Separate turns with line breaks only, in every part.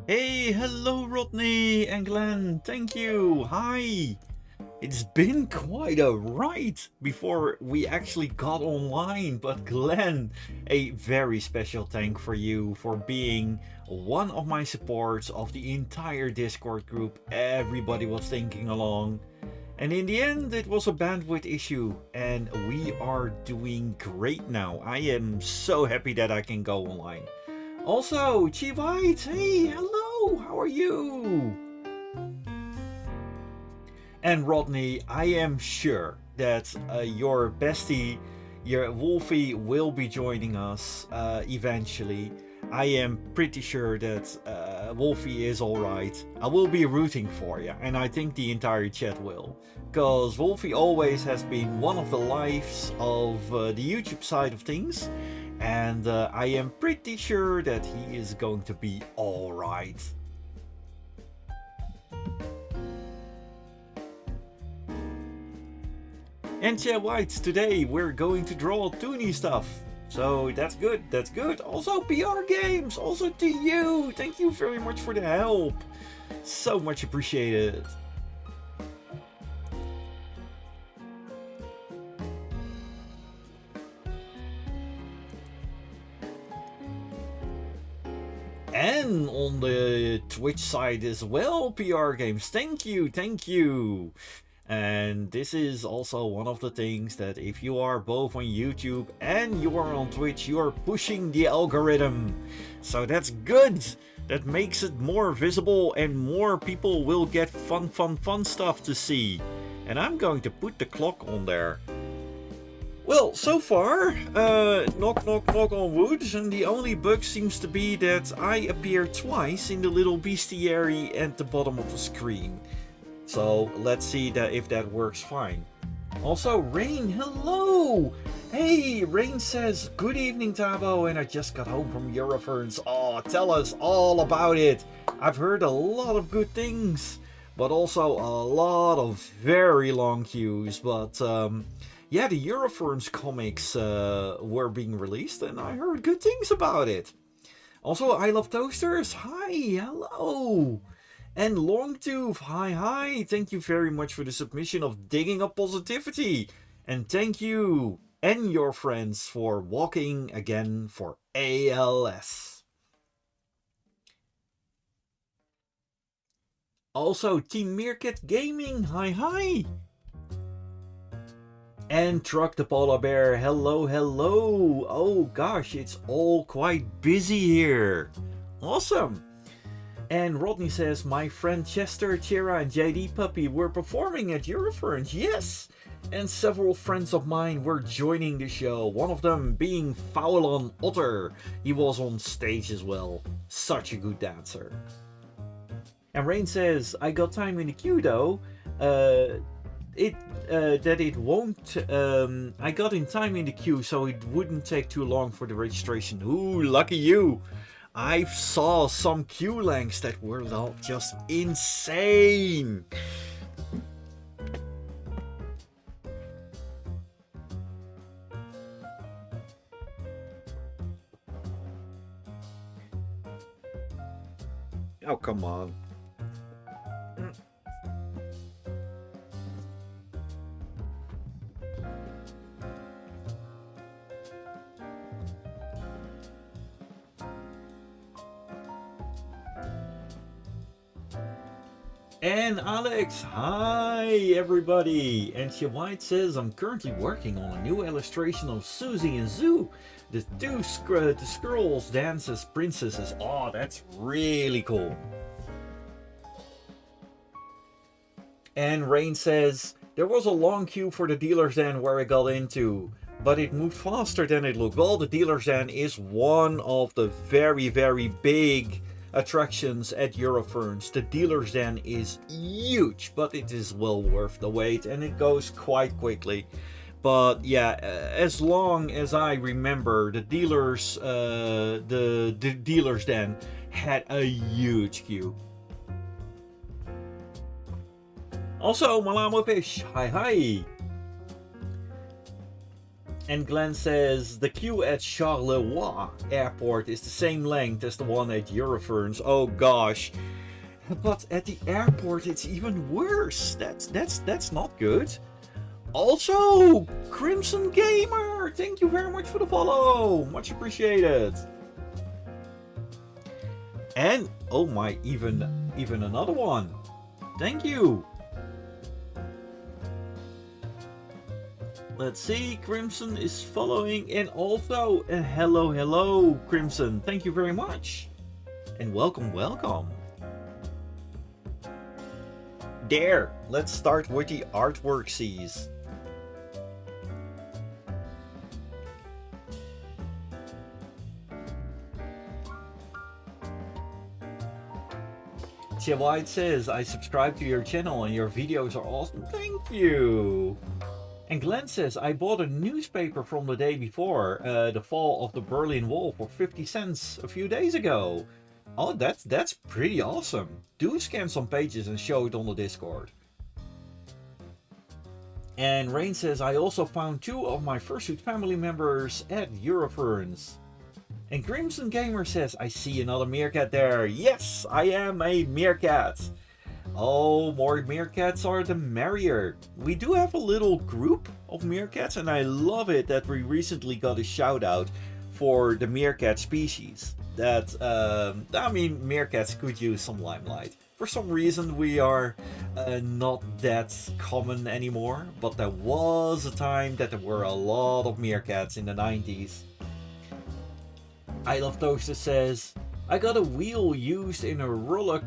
Hey, hello Rodney and Glenn, thank you, hi! It's been quite a ride before we actually got online, but Glenn, a very special thank for you for being one of my supports of the entire Discord group. Everybody was thinking along, and in the end it was a bandwidth issue, and we are doing great now. I am so happy that I can go online. Also, Chi White, hey, hello, how are you? And Rodney, I am sure that your bestie, your Wolfie, will be joining us eventually. I am pretty sure that Wolfie is alright. I will be rooting for you, and I think the entire chat will. Because Wolfie always has been one of the lives of the YouTube side of things, and I am pretty sure that he is going to be alright. And yeah, White, today we're going to draw toony stuff. So that's good, that's good. Also PR Games, also to you. Thank you very much for the help. So much appreciated. And on the Twitch side as well, PR Games. Thank you, thank you. And this is also one of the things that if you are both on YouTube and you are on Twitch, you are pushing the algorithm. So that's good. That makes it more visible and more people will get fun stuff to see. And I'm going to put the clock on there. Well, so far, knock on wood, and the only bug seems to be that I appear twice in the little bestiary at the bottom of the screen. So let's see that if that works fine. Also, Rain, hello! Hey, Rain says, good evening, Tabo, and I just got home from Euroferns. Oh, tell us all about it. I've heard a lot of good things, but also a lot of very long queues. But yeah, the Euroferns comics were being released, and I heard good things about it. Also, I Love Toasters, hi, hello! And Longtooth, hi, thank you very much for the submission of Digging Up Positivity. And thank you and your friends for walking again for ALS. Also, Team Meerkat Gaming, hi. And Truck the Polar Bear, hello. Oh gosh, it's all quite busy here. Awesome. And Rodney says, my friend Chester, Chira, and JD Puppy were performing at Euroferns, yes! And several friends of mine were joining the show, one of them being Faulon Otter. He was on stage as well. Such a good dancer. And Rain says, I got time in the queue though. I got in time in the queue so it wouldn't take too long for the registration. Ooh, lucky you! I saw some queue lengths that were just insane. Oh, come on. And Alex, hi everybody! And She White says, I'm currently working on a new illustration of Susie and Zoo. The two squirrels dance as princesses. Oh, that's really cool. And Rain says, there was a long queue for the dealer's den where I got into, but it moved faster than it looked. Well, the dealer's den is one of the very big attractions at Euroferns. The dealer's den is huge, but it is well worth the wait and it goes quite quickly. But yeah, as long as I remember, the dealer's den had a huge queue. Also, Malamo Fish, hi. And Glenn says, the queue at Charleroi airport is the same length as the one at Eurofurns. Oh gosh. But at the airport it's even worse. That's not good. Also, Crimson Gamer, thank you very much for the follow. Much appreciated. And, oh my, even another one. Thank you. Let's see, Crimson is following, and also hello Crimson, thank you very much. And welcome. There, let's start with the Artsies. Tia White says, I subscribe to your channel and your videos are awesome, thank you. And Glenn says, I bought a newspaper from the day before the fall of the Berlin Wall for 50 cents a few days ago. Oh, that's pretty awesome. Do scan some pages and show it on the Discord. And Rain says, I also found 2 of my Fursuit family members at Eurofurns. And Crimson Gamer says, I see another meerkat there. Yes, I am a meerkat. Oh, more meerkats are the merrier. We do have a little group of meerkats, and I love it that we recently got a shout out for the meerkat species. That, I mean, meerkats could use some limelight. For some reason we are not that common anymore, but there was a time that there were a lot of meerkats in the 90s. I Love Toaster says, I got a wheel used in a roller...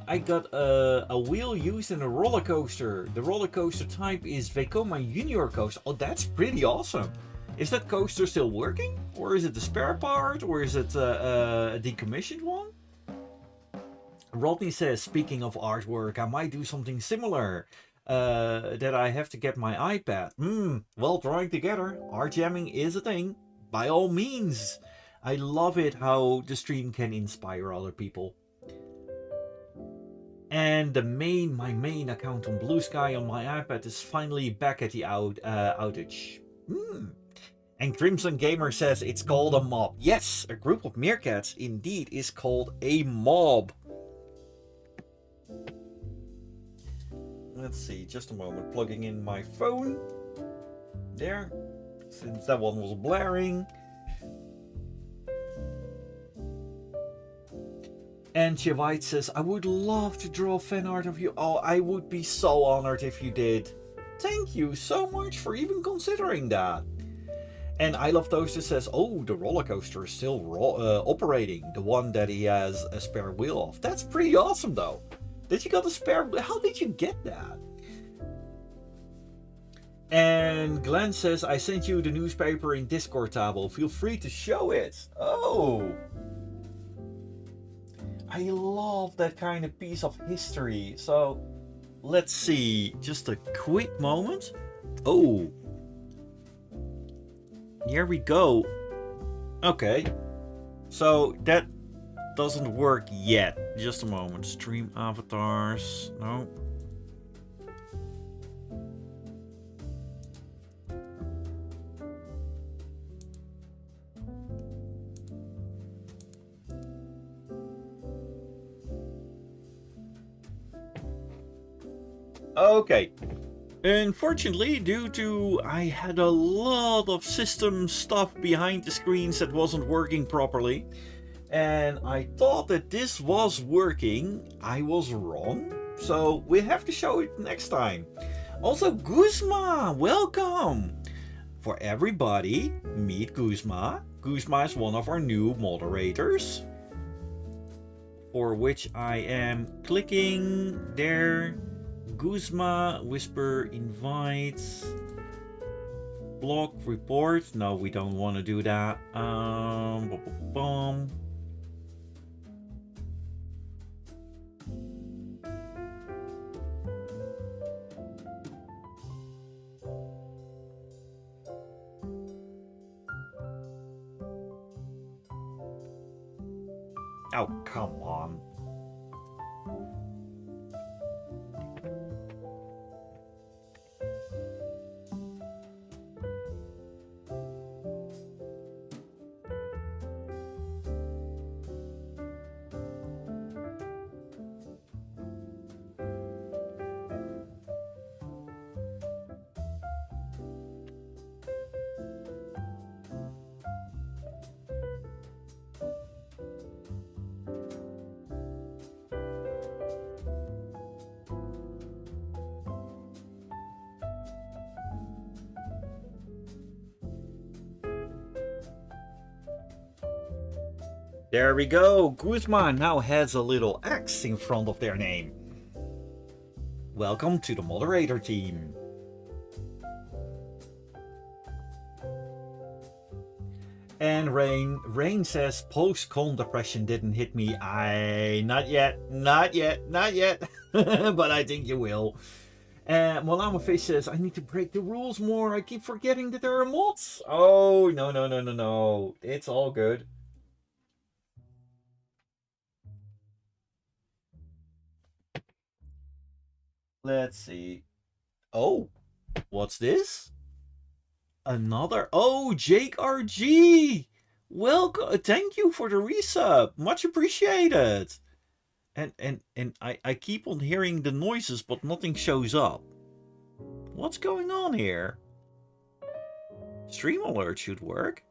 I got a wheel used in a roller coaster. The roller coaster type is Vekoma Junior coaster. Oh, that's pretty awesome. Is that coaster still working? Or is it a spare part? Or is it a decommissioned one? Rodney says, speaking of artwork, I might do something similar. That I have to get my iPad. Well, drawing together, art jamming is a thing. By all means. I love it how the stream can inspire other people. And my main account on Blue Sky on my iPad is finally back at the outage. And Crimson Gamer says it's called a mob. Yes, a group of meerkats indeed is called a mob. Let's see, just a moment, plugging in my phone. There, since that one was blaring. And Chivite says, I would love to draw fan art of you. Oh, I would be so honored if you did. Thank you so much for even considering that. And I Love Toaster says, oh, the roller coaster is still operating. The one that he has a spare wheel of. That's pretty awesome, though. That you got a spare... How did you get that? And Glenn says, I sent you the newspaper in Discord table. Feel free to show it. Oh. I love that kind of piece of history. So, let's see. Just a quick moment. Oh. Here we go. Okay. So, that doesn't work yet. Just a moment. Stream avatars. No. Okay. Unfortunately, due to I had a lot of system stuff behind the screens that wasn't working properly, and I thought that this was working, I was wrong. So we have to show it next time. Also, Guzma, welcome! For everybody, meet Guzma. Guzma is one of our new moderators, for which I am clicking there. Guzma, whisper, invite, block, report. No, we don't want to do that. Oh, come on. There we go. Guzman now has a little X in front of their name. Welcome to the moderator team. And Rain says post-con depression didn't hit me. Not yet. But I think you will. And Molama Fish says, I need to break the rules more. I keep forgetting that there are mods. Oh, no. It's all good. Let's see. Oh, what's this? Another. Oh, Jake RG. Welcome. Thank you for the resub. Much appreciated. And I keep on hearing the noises, but nothing shows up. What's going on here? Stream alert should work.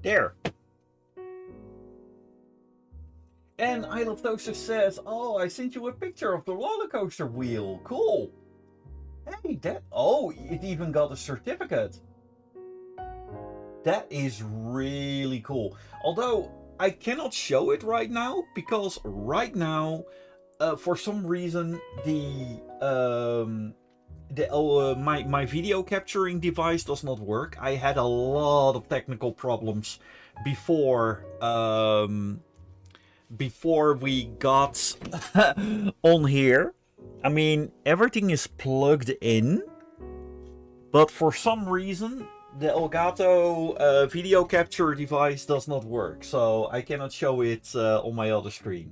There. And I Love Toaster says, oh, I sent you a picture of the roller coaster wheel. Cool. Hey, it even got a certificate. That is really cool. Although, I cannot show it right now, because right now, for some reason, my video capturing device does not work. I had a lot of technical problems before we got on here. I mean, everything is plugged in, but for some reason the Elgato video capture device does not work, so I cannot show it on my other screen.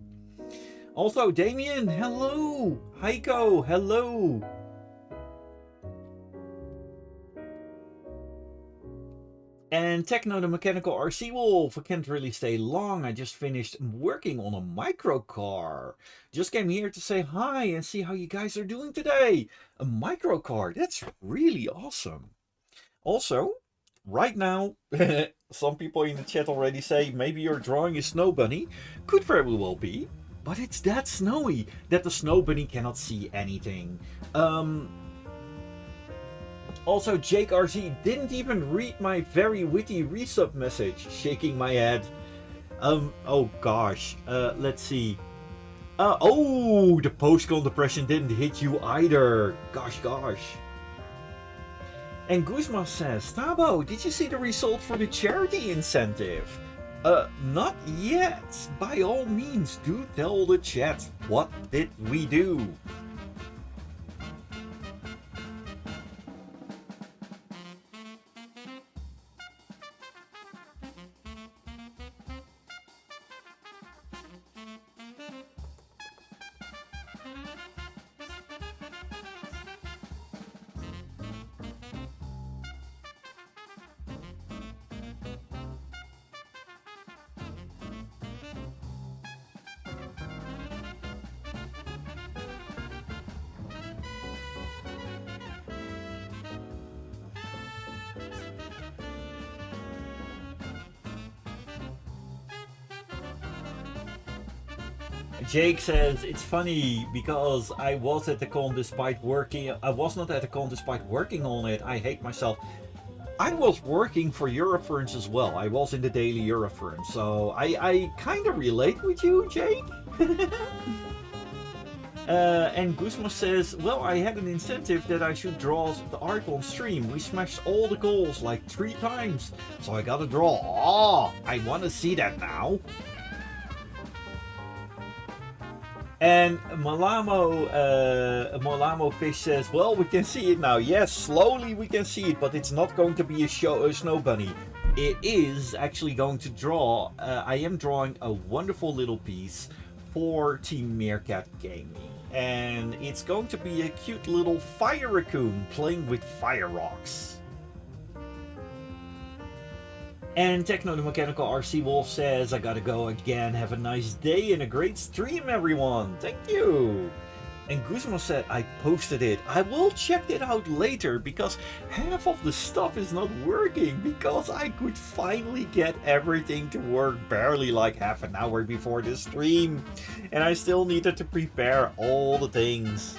Also, Damien, hello! Heiko, hello! And Techno the Mechanical RC Wolf, I can't really stay long. I just finished working on a microcar. Just came here to say hi and see how you guys are doing today. A microcar, that's really awesome. Also, right now, some people in the chat already say maybe you're drawing a snow bunny. Could very well be, but it's that snowy that the snow bunny cannot see anything. Also, Jake RZ didn't even read my very witty resub message. Shaking my head. Oh gosh. Let's see. Oh, the post-con depression didn't hit you either. Gosh. And Guzma says, Tabo, did you see the result for the charity incentive? Not yet. By all means, do tell the chat what did we do. Jake says, it's funny because I was at the con despite working. I was not at the con despite working on it. I hate myself. I was working for Euroference as well. I was in the daily Euroference. So I kind of relate with you, Jake. And Guzma says, well, I had an incentive that I should draw the art on stream. We smashed all the goals like 3 times. So I gotta draw. Oh, I want to see that now. And Molamo Fish says, well, we can see it now. Yes, slowly we can see it, but it's not going to be a snow bunny. It is actually going to draw. I am drawing a wonderful little piece for Team Meerkat Gaming. And it's going to be a cute little fire raccoon playing with fire rocks. And Techno the Mechanical RC Wolf says, I gotta go again. Have a nice day and a great stream, everyone. Thank you. And Guzman said, I posted it. I will check it out later because half of the stuff is not working because I could finally get everything to work barely like half an hour before the stream. And I still needed to prepare all the things.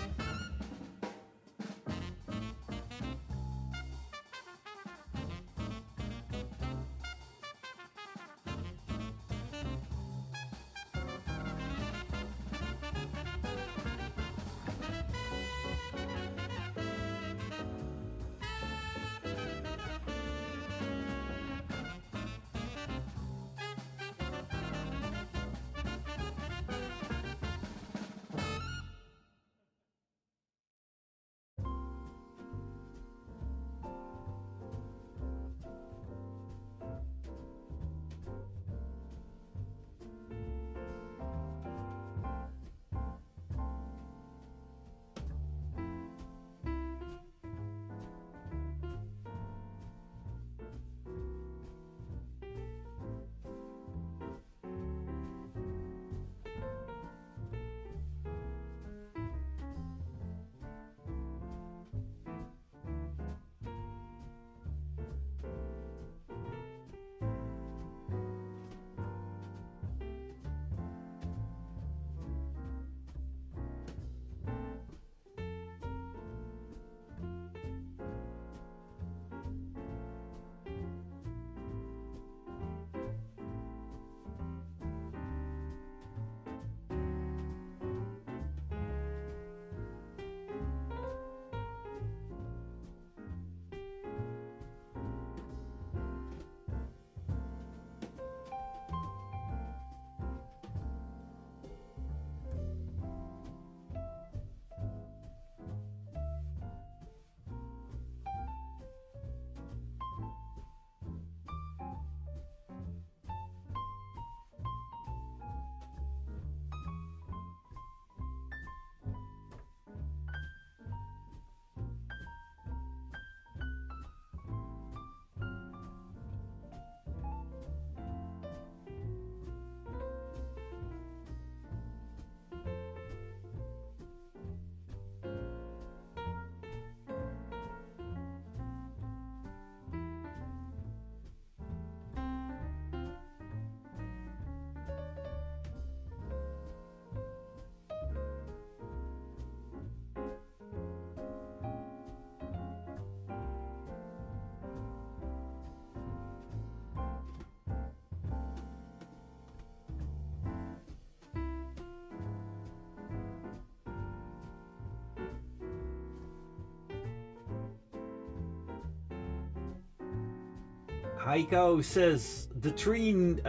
Heiko says the train.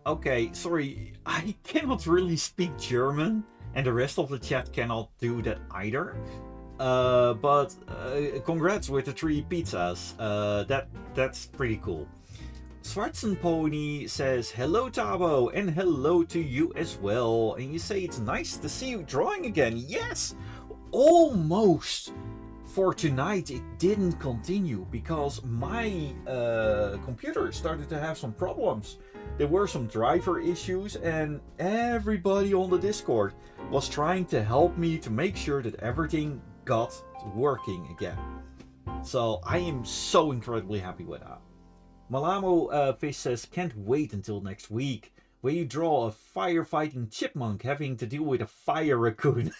Okay, sorry, I cannot really speak German, and the rest of the chat cannot do that either. But congrats with the 3 pizzas. That's pretty cool. Schwarzenpony says hello Tabo and hello to you as well. And you say it's nice to see you drawing again. Yes, almost. For tonight it didn't continue because my computer started to have some problems. There were some driver issues and everybody on the Discord was trying to help me to make sure that everything got working again. So I am so incredibly happy with that. Malamo Fish says, can't wait until next week where you draw a firefighting chipmunk having to deal with a fire raccoon.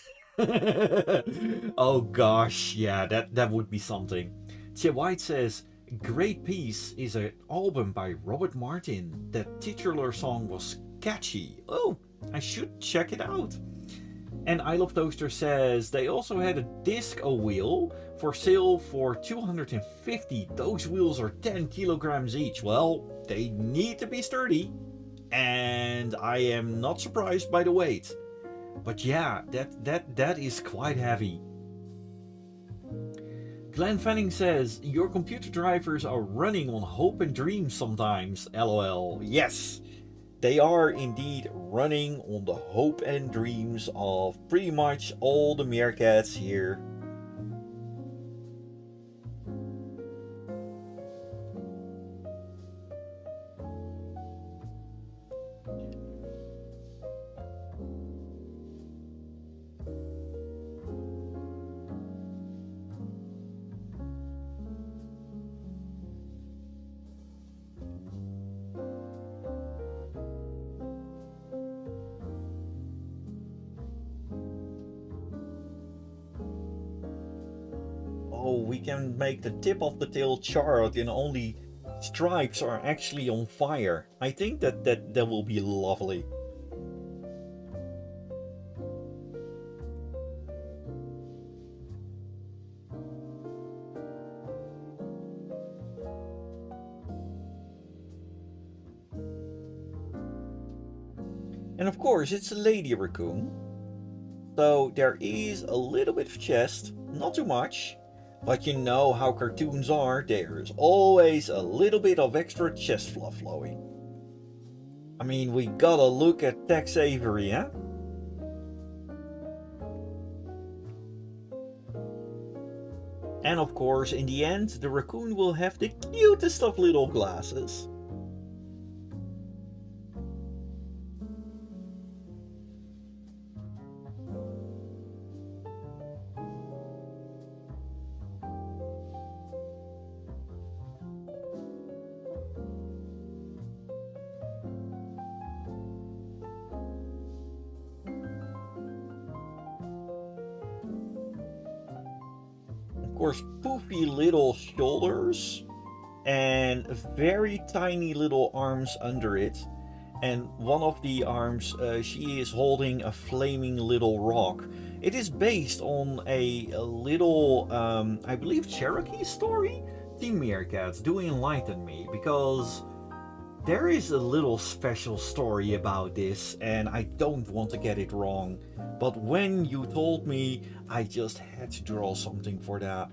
Oh gosh, yeah, that would be something. Che White says, great piece is an album by Robert Martin. That titular song was catchy. Oh, I should check it out. And I Love Toaster says they also had a disco wheel for sale for 250. Those wheels are 10 kilograms each. Well, they need to be sturdy. And I am not surprised by the weight. But yeah, that is quite heavy. Glenn Fanning says, your computer drivers are running on hope and dreams sometimes, lol. Yes, they are indeed running on the hope and dreams of pretty much all the meerkats here. oh, we can make the tip of the tail charred and only stripes are actually on fire. I think that will be lovely. And of course, it's a lady raccoon. So there is a little bit of chest, not too much. But you know how cartoons are, there's always a little bit of extra chest fluff flowing. I mean, we gotta look at Tex Avery, huh? And of course, in the end, the raccoon will have the cutest of little glasses. Of course, poofy little shoulders and very tiny little arms under it. And one of the arms, she is holding a flaming little rock. It is based on a little, I believe, Cherokee story? Team Meerkats, do enlighten me, because there is a little special story about this, and I don't want to get it wrong. But when you told me, I just had to draw something for that.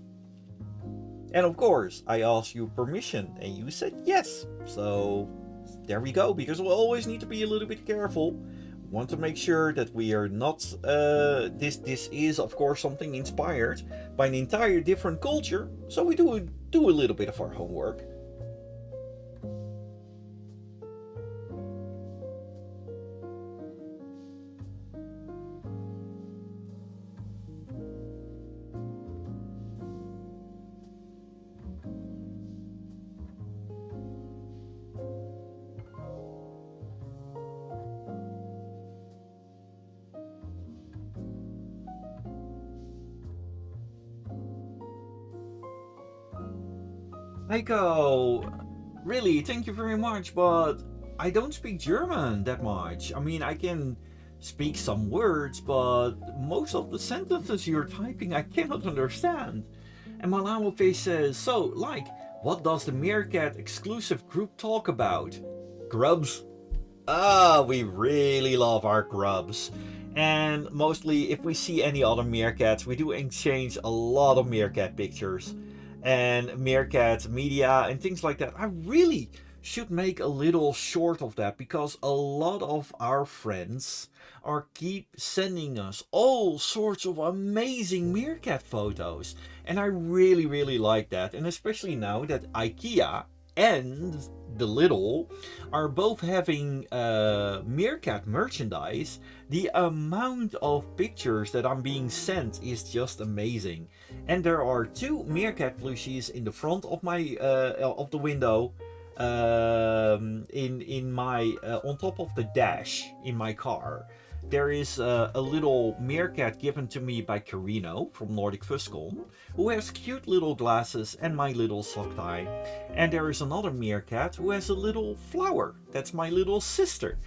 And of course, I asked you permission, and you said yes. So there we go, because we always need to be a little bit careful. We want to make sure that we are not... This is, of course, something inspired by an entire different culture. So we do a little bit of our homework. Heiko, really, thank you very much, but I don't speak German that much. I mean, I can speak some words, but most of the sentences you're typing I cannot understand. And Malamo Face says, so, like, what does the Meerkat exclusive group talk about? Grubs? Ah, we really love our grubs. And mostly, if we see any other meerkats, we do exchange a lot of meerkat pictures and meerkat media and things like that. I really should make a little short of that, because a lot of our friends are keep sending us all sorts of amazing meerkat photos, and I really like that. And especially now that IKEA and the Little are both having meerkat merchandise, the amount of pictures that I'm being sent is just amazing. And there are two meerkat plushies in the front of my of the window, in my on top of the dash in my car. There is a little meerkat given to me by Carino from Nordic Fuscon, who has cute little glasses and my little sock tie. And there is another meerkat who has a little flower. That's my little sister.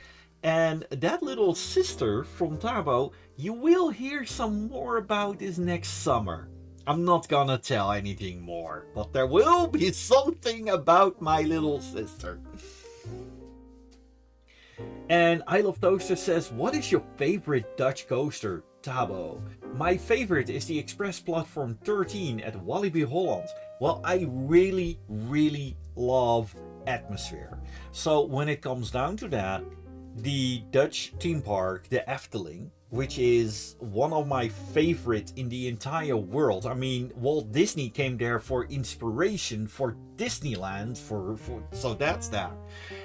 And that little sister from Tabo, you will hear some more about this next summer. I'm not gonna tell anything more, but there will be something about my little sister. And I Love Toaster says, what is your favorite Dutch coaster? Tabo. My favorite is the Express Platform 13 at Walibi Holland. Well, I really love atmosphere. So when it comes down to that, the Dutch theme park, the Efteling, which is one of my favorite in the entire world. I mean, Walt Disney came there for inspiration for Disneyland, so that's that.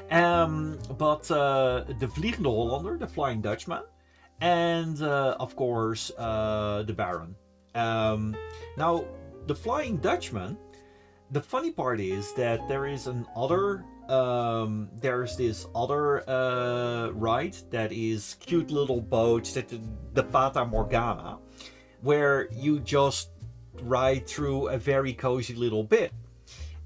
But the Vliegende Hollander, the Flying Dutchman, and of course the Baron. Now, the Flying Dutchman, the funny part is that there is there's this other ride that is cute little boats, that the Fata Morgana, where you just ride through a very cozy little bit.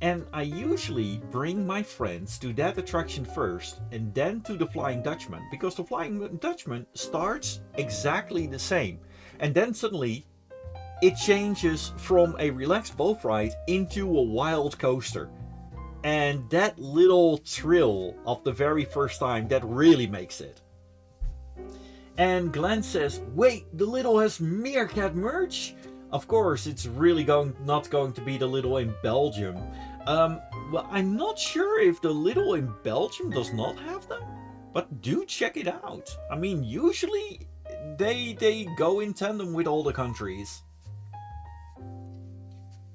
And I usually bring my friends to that attraction first and then to the Flying Dutchman, because the Flying Dutchman starts exactly the same. And then suddenly it changes from a relaxed boat ride into a wild coaster. And that little thrill of the very first time, that really makes it. And Glenn says, wait, the Little has Meerkat merch? Of course, it's really not going to be the Little in Belgium. Well, I'm not sure if the Little in Belgium does not have them, but do check it out. I mean, usually they go in tandem with all the countries.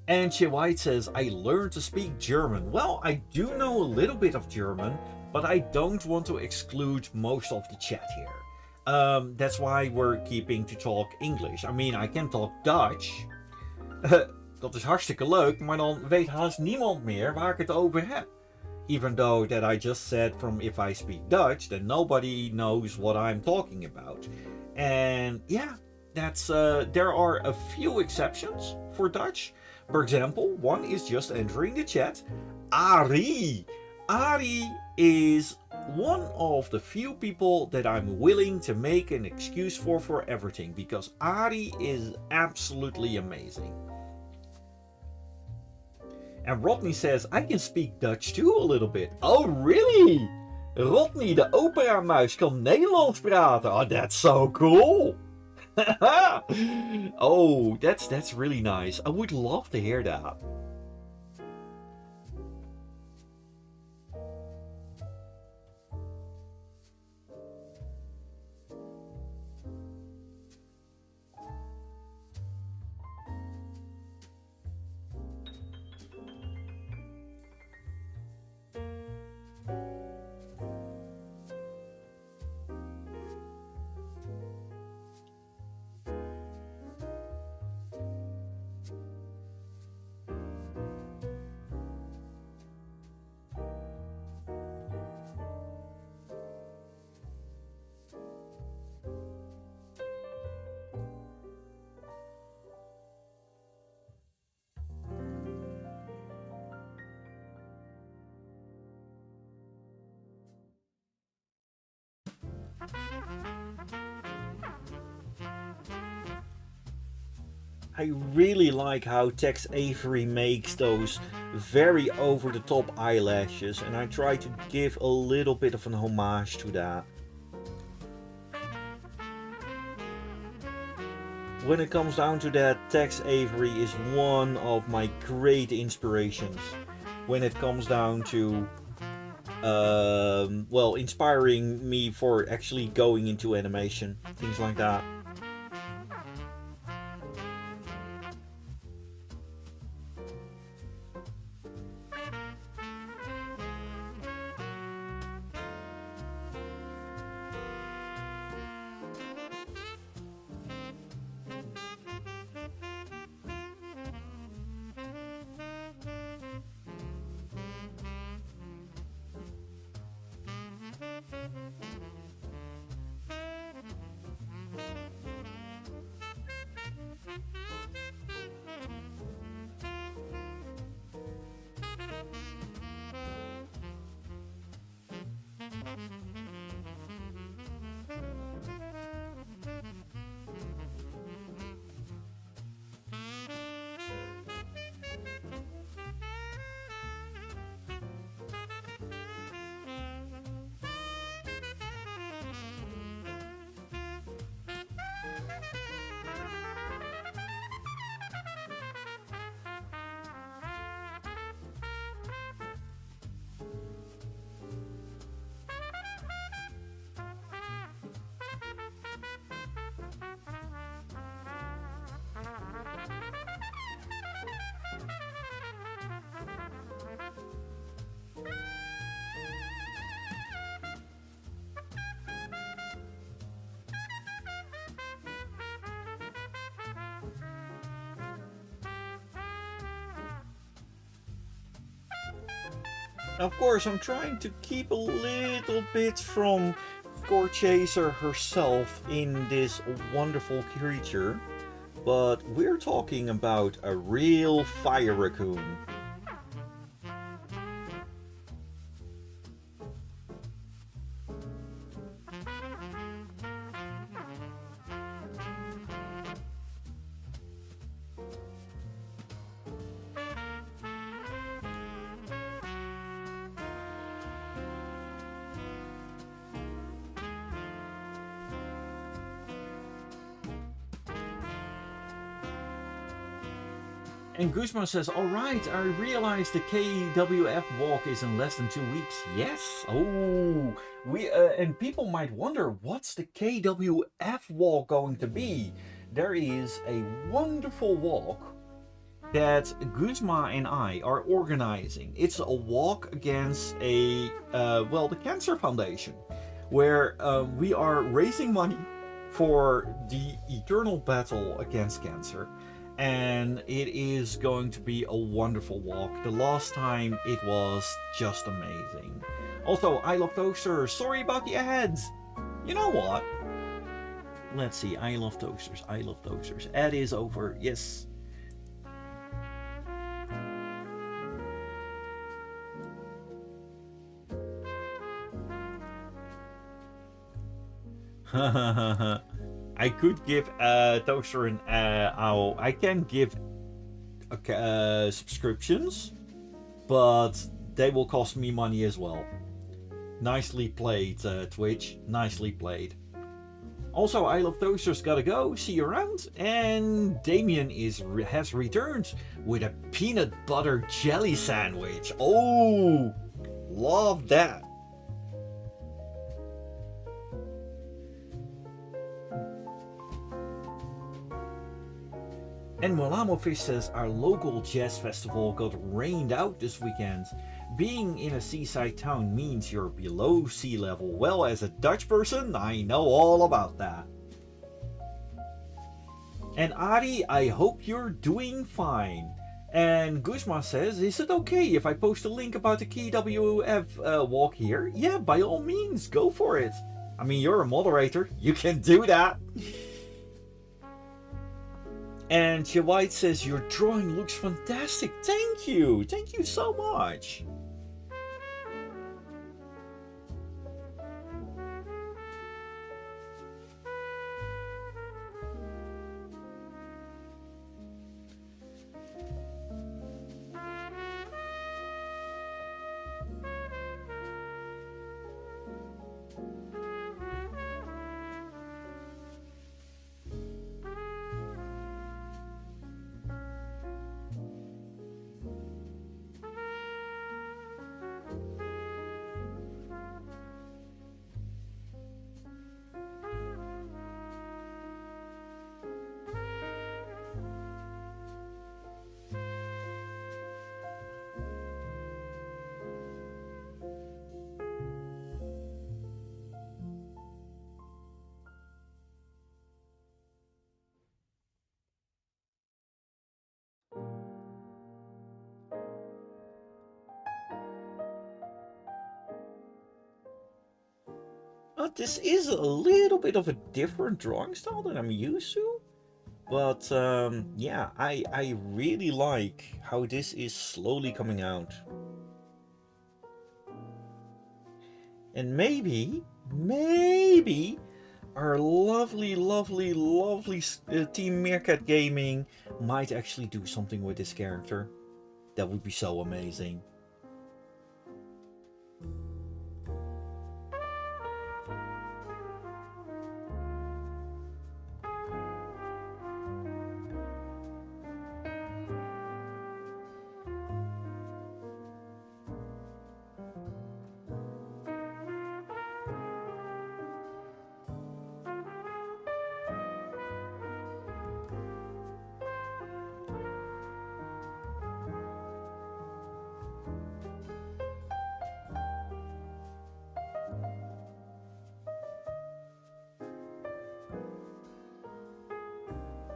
And Che White says, I learned to speak German. Well, I do know a little bit of German, but I don't want to exclude most of the chat here. That's why we're keeping to talk English. I mean, I can talk Dutch. Dat is hartstikke leuk, maar dan weet haast niemand meer waar ik het over heb. Even though that I just said from if I speak Dutch, then nobody knows what I'm talking about. And yeah, that's there are a few exceptions for Dutch. For example, one is just entering the chat. Arie! Arie is one of the few people that I'm willing to make an excuse for everything, because Arie is absolutely amazing. And Rodney says, I can speak Dutch too a little bit. Oh, really? Rodney, de operamuis, kan Nederlands praten. Oh, that's so cool. Oh, that's really nice. I would love to hear that. I really like how Tex Avery makes those very over-the-top eyelashes, and I try to give a little bit of an homage to that. When it comes down to that, Tex Avery is one of my great inspirations when it comes down to well, inspiring me for actually going into animation, things like that. Of course, I'm trying to keep a little bit from Gore Chaser herself in this wonderful creature. but we're talking about a real fire raccoon. And Guzman says, alright, I realize the KWF walk is in less than 2 weeks. Yes. Oh, and people might wonder, what's the KWF walk going to be? There is a wonderful walk that Guzma and I are organizing. It's a walk against the Cancer Foundation, where we are raising money for the eternal battle against cancer. And it is going to be a wonderful walk. The last time it was just amazing. Also, I love toasters. Sorry about the ads. You know what? Let's see. I love toasters. I love toasters. Ad is over. Yes. I could give a toaster an owl. I can give subscriptions, but they will cost me money as well. Nicely played, Twitch. Nicely played. Also, I Love Toasters gotta go. See you around. And Damien has returned with a peanut butter jelly sandwich. Oh, love that. And Molamo Fish says, our local jazz festival got rained out this weekend. Being in a seaside town means you're below sea level. Well, as a Dutch person, I know all about that. And Ari, I hope you're doing fine. And Guzma says, is it okay if I post a link about the KWF walk here? Yeah, by all means, go for it. I mean, you're a moderator. You can do that. And Chia White says, your drawing looks fantastic. Thank you. Thank you so much. This is a little bit of a different drawing style than I'm used to. But yeah, I really like how this is slowly coming out. And maybe our lovely Team Meerkat Gaming might actually do something with this character. That would be so amazing.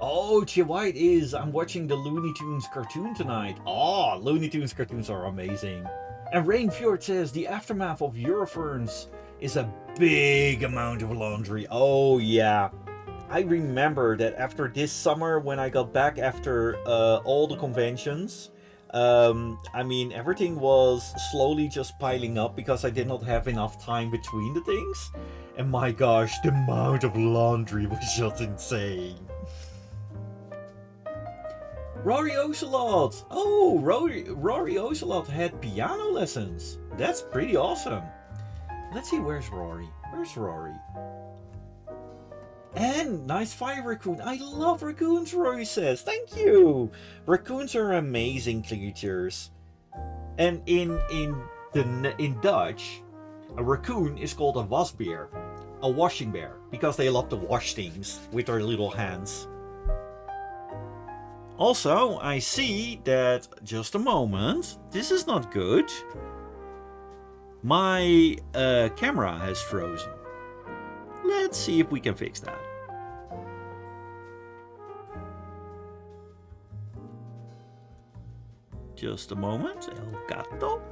Oh, Chia White is, I'm watching the Looney Tunes cartoon tonight. Oh, Looney Tunes cartoons are amazing. And Rainfjord says, the aftermath of Euroferns is a big amount of laundry. Oh, yeah. I remember that after this summer, when I got back after all the conventions, I mean, everything was slowly just piling up because I did not have enough time between the things. And my gosh, the amount of laundry was just insane. Rory Ocelot! Oh, Rory Ocelot had piano lessons. That's pretty awesome. Let's see, where's Rory? Where's Rory? And nice fire raccoon. I love raccoons, Rory says. Thank you. Raccoons are amazing creatures. And in Dutch, a raccoon is called a wasbeer, a washing bear, because they love to wash things with their little hands. Also, I see that, just a moment, this is not good. My camera has frozen. Let's see if we can fix that. Just a moment, El Gato.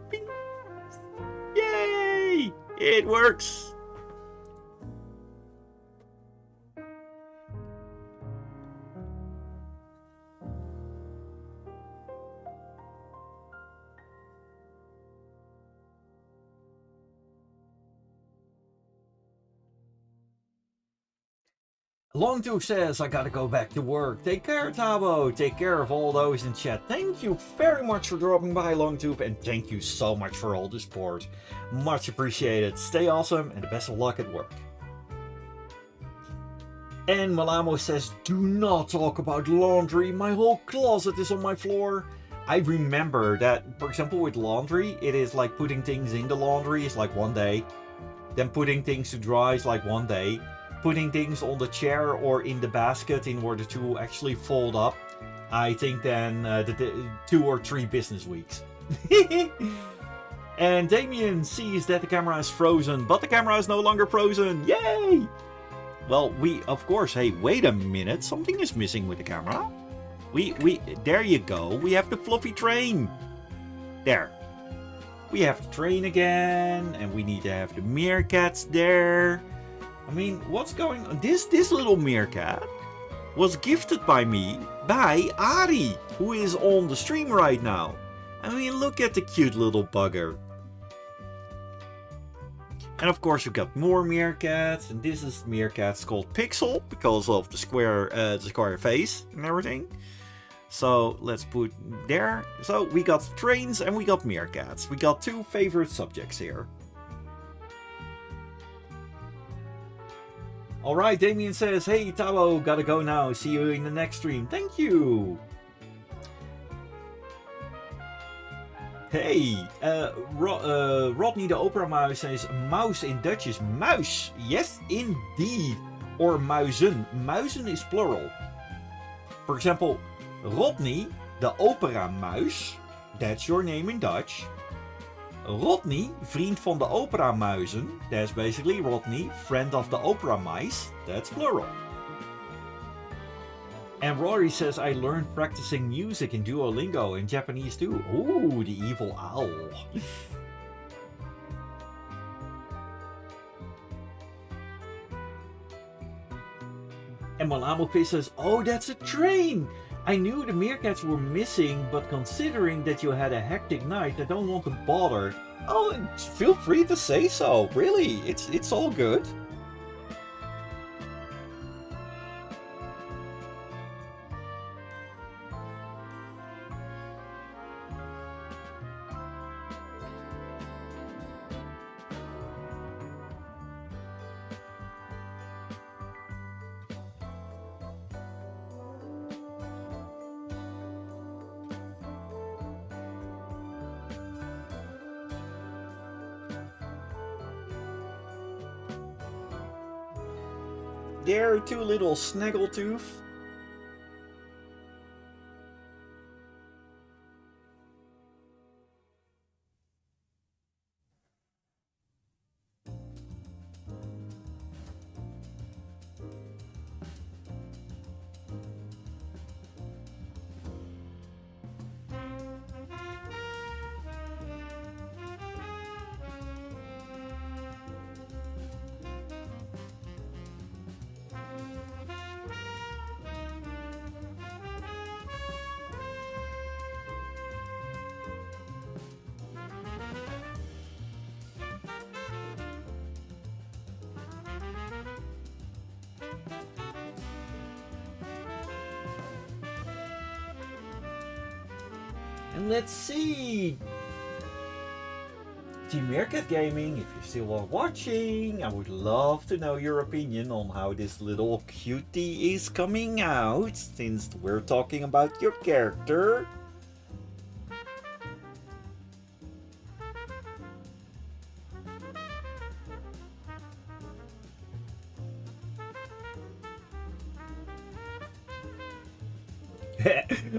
Bing. Yay! It works! Longtooth says, I gotta go back to work. Take care, Tabo. Take care of all those in chat. Thank you very much for dropping by, Longtooth, and thank you so much for all the support. Much appreciated. Stay awesome, and the best of luck at work. And Malamo says, do not talk about laundry. My whole closet is on my floor. I remember that, for example, with laundry, it is like putting things in the laundry is like one day. Then putting things to dry is like one day. Putting things on the chair or in the basket in order to actually fold up, I think then the 2 or 3 business weeks. And Damien sees that the camera is frozen, but the camera is no longer frozen. Yay! Well, of course, hey, wait a minute. Something is missing with the camera. There you go. We have the fluffy train. There. We have the train again, and we need to have the meerkats there. I mean, what's going on? This little meerkat was gifted by me by Ari, who is on the stream right now. I mean, look at the cute little bugger. And of course, you've got more meerkats, and this is meerkats called Pixel because of the square face and everything. So let's put there. So we got trains and we got meerkats. We got 2 favorite subjects here. Alright, Damien says, hey Tabo, gotta go now. See you in the next stream. Thank you. Hey, Rodney the Opera Mouse says, mouse in Dutch is muis. Yes, indeed. Or muizen. Muizen is plural. For example, Rodney the Opera Muis. That's your name in Dutch. Rodney, vriend van de opera muizen. That's basically Rodney, friend of the opera mice. That's plural. And Rory says, I learned practicing music in Duolingo in Japanese too. Ooh, the evil owl. And Malamope says, oh, that's a train. I knew the meerkats were missing, but considering that you had a hectic night, I don't want to bother. Oh, feel free to say so. Really, it's all good. There, 2 little snaggletooth. And let's see. Team Meerkat Gaming, if you're still watching, I would love to know your opinion on how this little cutie is coming out, since we're talking about your character.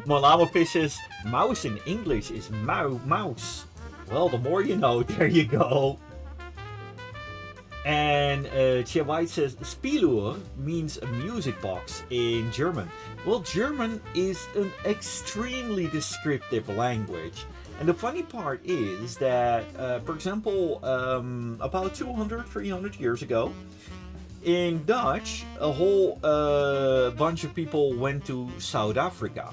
Malamofish says, mouse in English is mouse. Well, the more you know, there you go. And Chia White says, Spielur means a music box in German. Well, German is an extremely descriptive language. And the funny part is that, for example, about 200, 300 years ago, in Dutch, a whole bunch of people went to South Africa.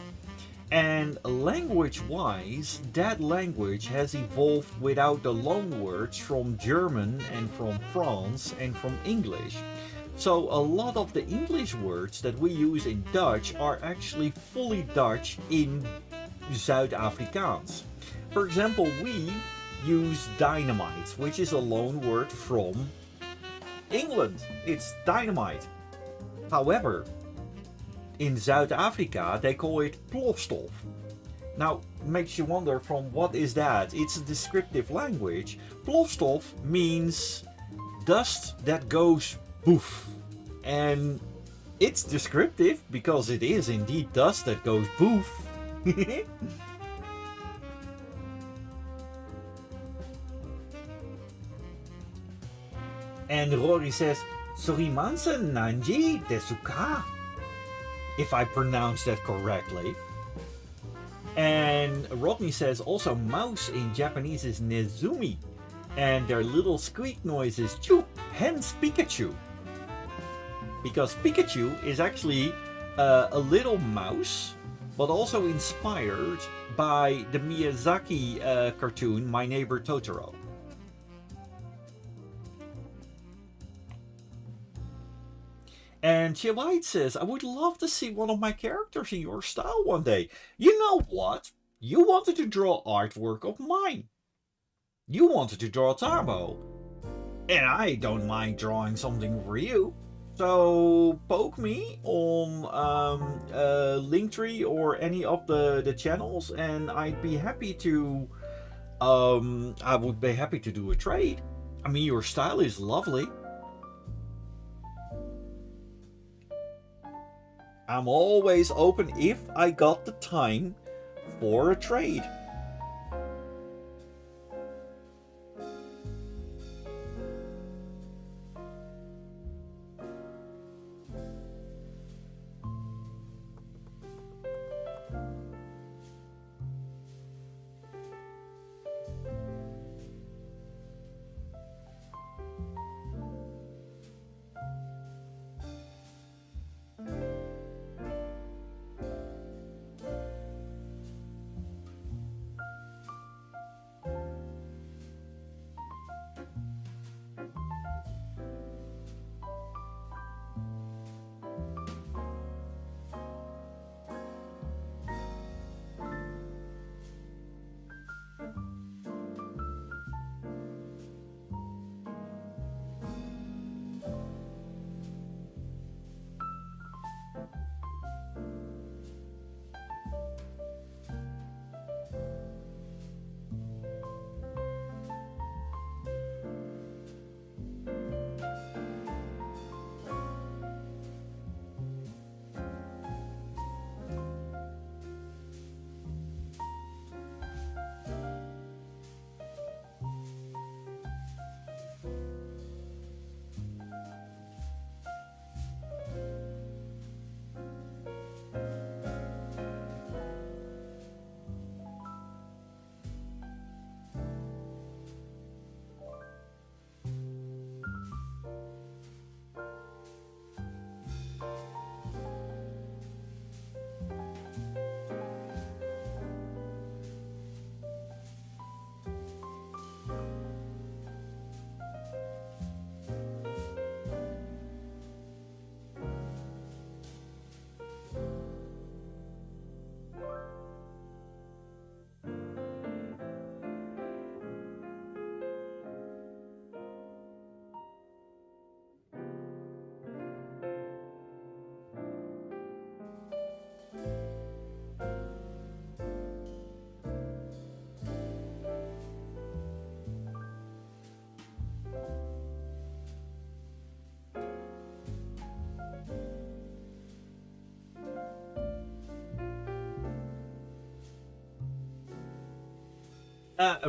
And language-wise, that language has evolved without the loanwords from German and from France and from English. So a lot of the English words that we use in Dutch are actually fully Dutch in South Afrikaans. For example, we use dynamite, which is a loanword from England. It's dynamite. However, in South Africa, they call it plofstof. Now, makes you wonder from what is that? It's a descriptive language. Plofstof means dust that goes poof. And it's descriptive because it is indeed dust that goes poof. And Rory says, Sorimansen Nanji Desuka, if I pronounced that correctly. And Rodney says also mouse in Japanese is Nezumi. And their little squeak noise is chu, hence Pikachu. Because Pikachu is actually a little mouse, but also inspired by the Miyazaki cartoon My Neighbor Totoro. And Chia White says, I would love to see one of my characters in your style one day. You know what? You wanted to draw artwork of mine. You wanted to draw Tarbo. And I don't mind drawing something for you. So poke me on Linktree or any of the channels, and I'd be happy to I would be happy to do a trade. I mean, your style is lovely. I'm always open if I got the time for a trade.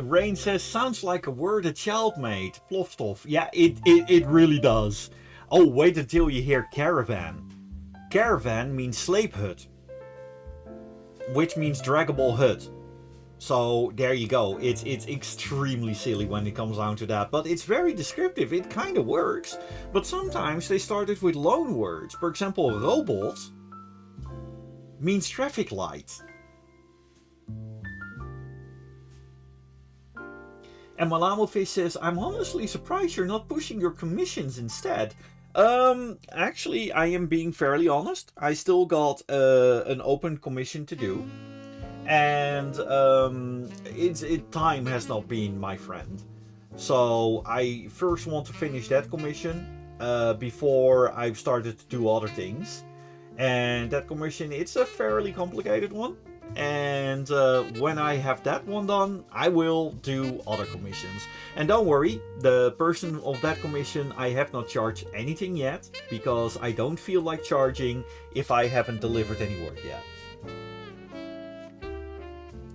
Rain says, sounds like a word a child made. Plofstof. Yeah, it really does. Oh, wait until you hear caravan. Caravan means slave hut, which means draggable hut. So there you go. It's extremely silly when it comes down to that, but it's very descriptive. It kind of works. But sometimes they started with loan words. For example, robot means traffic light. And Malamofish says, I'm honestly surprised you're not pushing your commissions instead. Actually, I am being fairly honest. I still got an open commission to do. And time has not been my friend. So I first want to finish that commission before I've started to do other things. And that commission, it's a fairly complicated one. And when I have that one done, I will do other commissions. And don't worry, the person of that commission, I have not charged anything yet, because I don't feel like charging if I haven't delivered any work yet.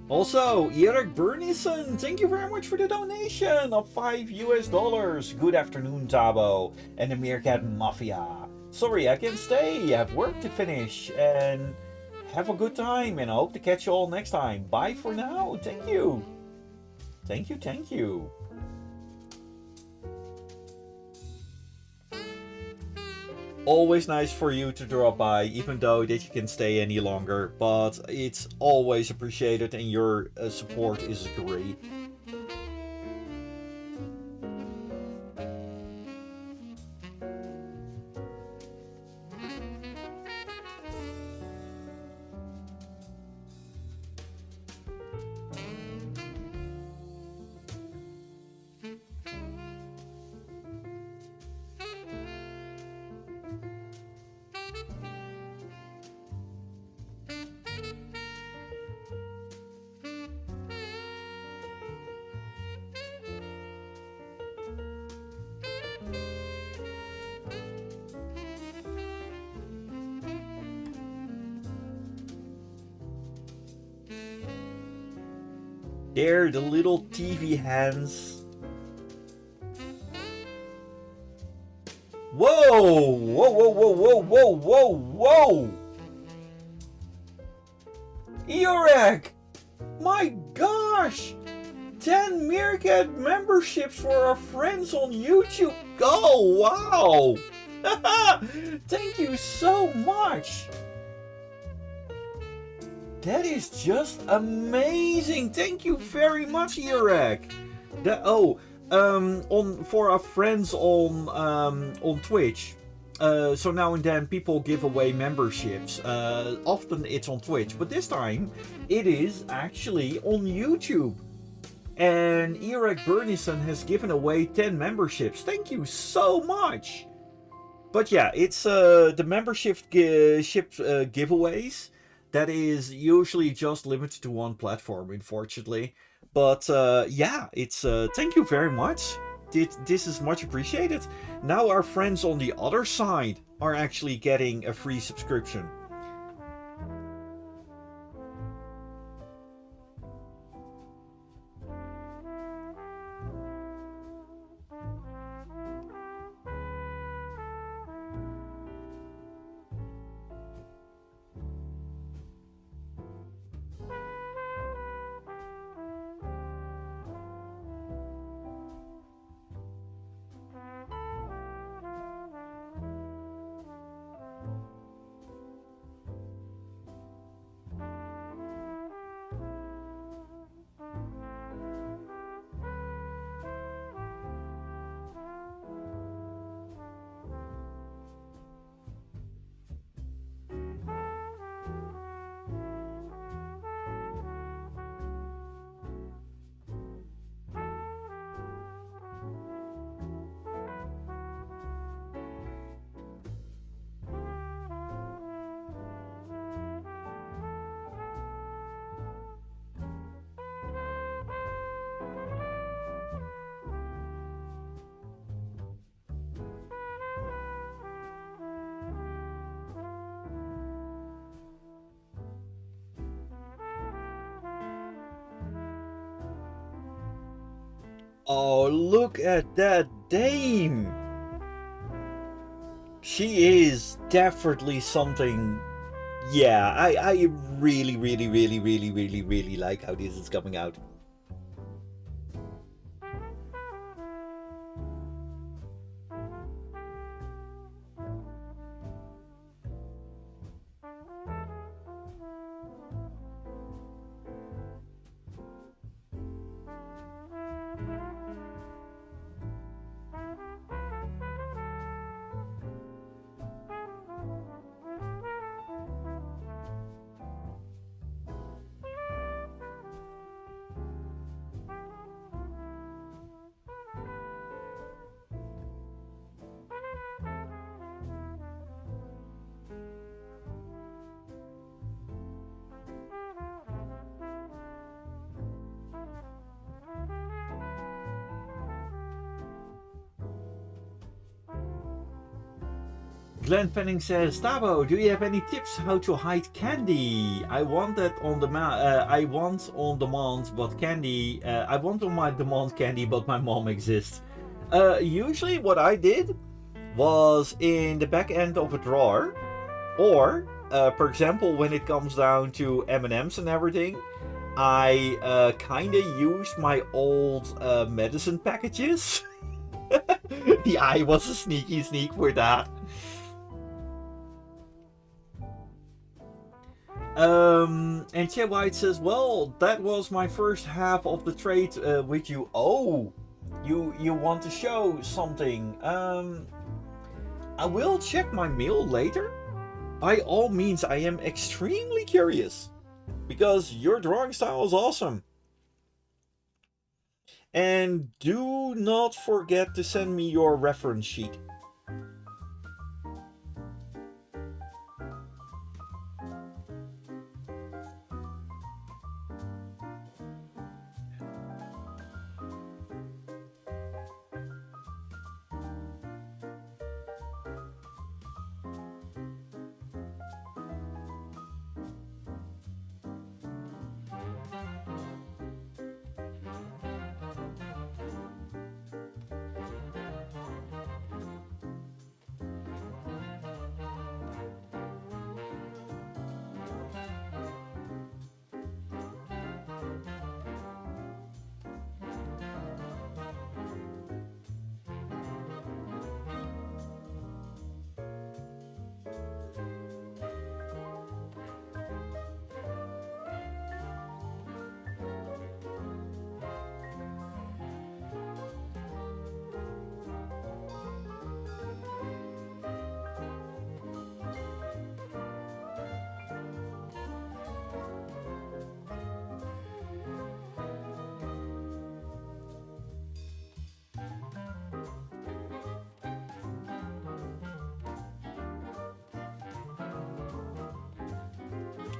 Also, Erik Bernison, thank you very much for the donation of $5 US. Good afternoon, Tabo and the Meerkat Mafia. Sorry, I can't stay. I have work to finish. And have a good time, and I hope to catch you all next time. Bye for now. Thank you. Thank you, thank you. Always nice for you to drop by, even though that you can stay any longer. But it's always appreciated, and your support is great. There, the little TV hands. Whoa! Whoa, whoa, whoa, whoa, whoa, whoa, whoa! Erik! My gosh! 10 Meerkat memberships for our friends on YouTube. Oh, wow! Thank you so much! That is just amazing! Thank you very much, Erik! For our friends on Twitch. So now and then people give away memberships. Often it's on Twitch, but this time it is actually on YouTube. And Erik Bernison has given away 10 memberships. Thank you so much! But yeah, it's the membership giveaways. That is usually just limited to one platform, unfortunately. But yeah, it's thank you very much. This is much appreciated. Now our friends on the other side are actually getting a free subscription. Oh, look at that dame! She is definitely something. Yeah, I really, really, really, really, really, really like how this is coming out. Glenn Fanning says, Tabo, do you have any tips how to hide candy? I want that on I want on demand, but candy. I want on my demand candy, but my mom exists. Usually, what I did was in the back end of a drawer, or, for example, when it comes down to M&Ms and everything, I kind of used my old medicine packages. The eye was a sneaky sneak for that. And Che White says, well, that was my first half of the trade with you. Oh, you want to show something? I will check my mail later. By all means, I am extremely curious because your drawing style is awesome. And do not forget to send me your reference sheet.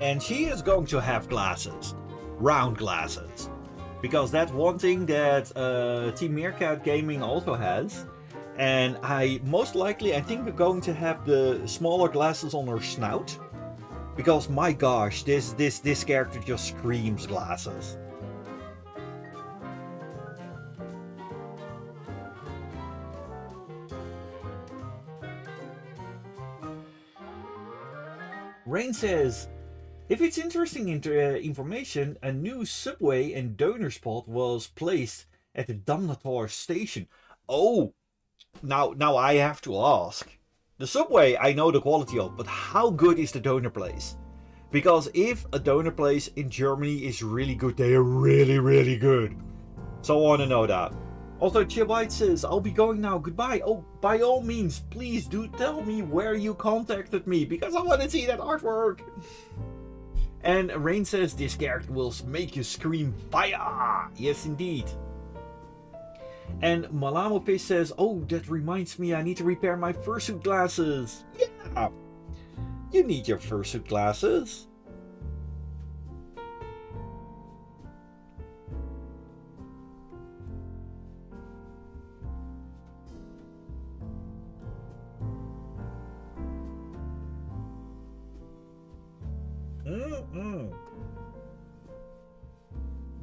And she is going to have glasses, round glasses, because that's one thing that Team Meerkat Gaming also has. And I think we're going to have the smaller glasses on her snout, because my gosh, this character just screams glasses. Rain says, if it's interesting information, a new subway and donor spot was placed at the Damnator station. Oh, now I have to ask. The subway I know the quality of, but how good is the donor place? Because if a donor place in Germany is really good, they are really, really good. So I want to know that. Also, White says, I'll be going now, goodbye. Oh, by all means, please do tell me where you contacted me, because I want to see that artwork. And Rain says, this character will make you scream fire! Yes, indeed. And Malamo Fish says, oh, that reminds me, I need to repair my fursuit glasses. Yeah, you need your fursuit glasses.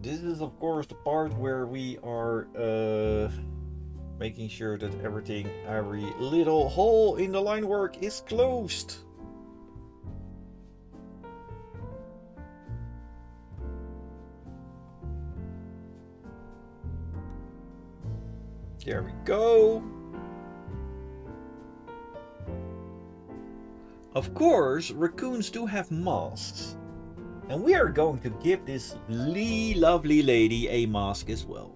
this is of course the part where we are making sure that every little hole in the line work is closed. There we go. Of course, raccoons do have masks. And we are going to give this lovely lady a mask as well.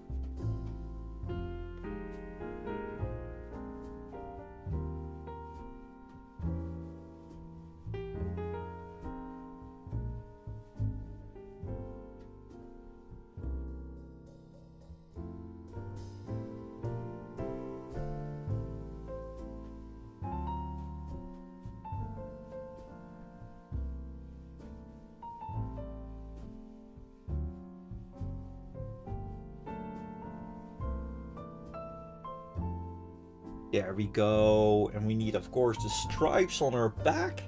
There we go. And we need, of course, the stripes on her back.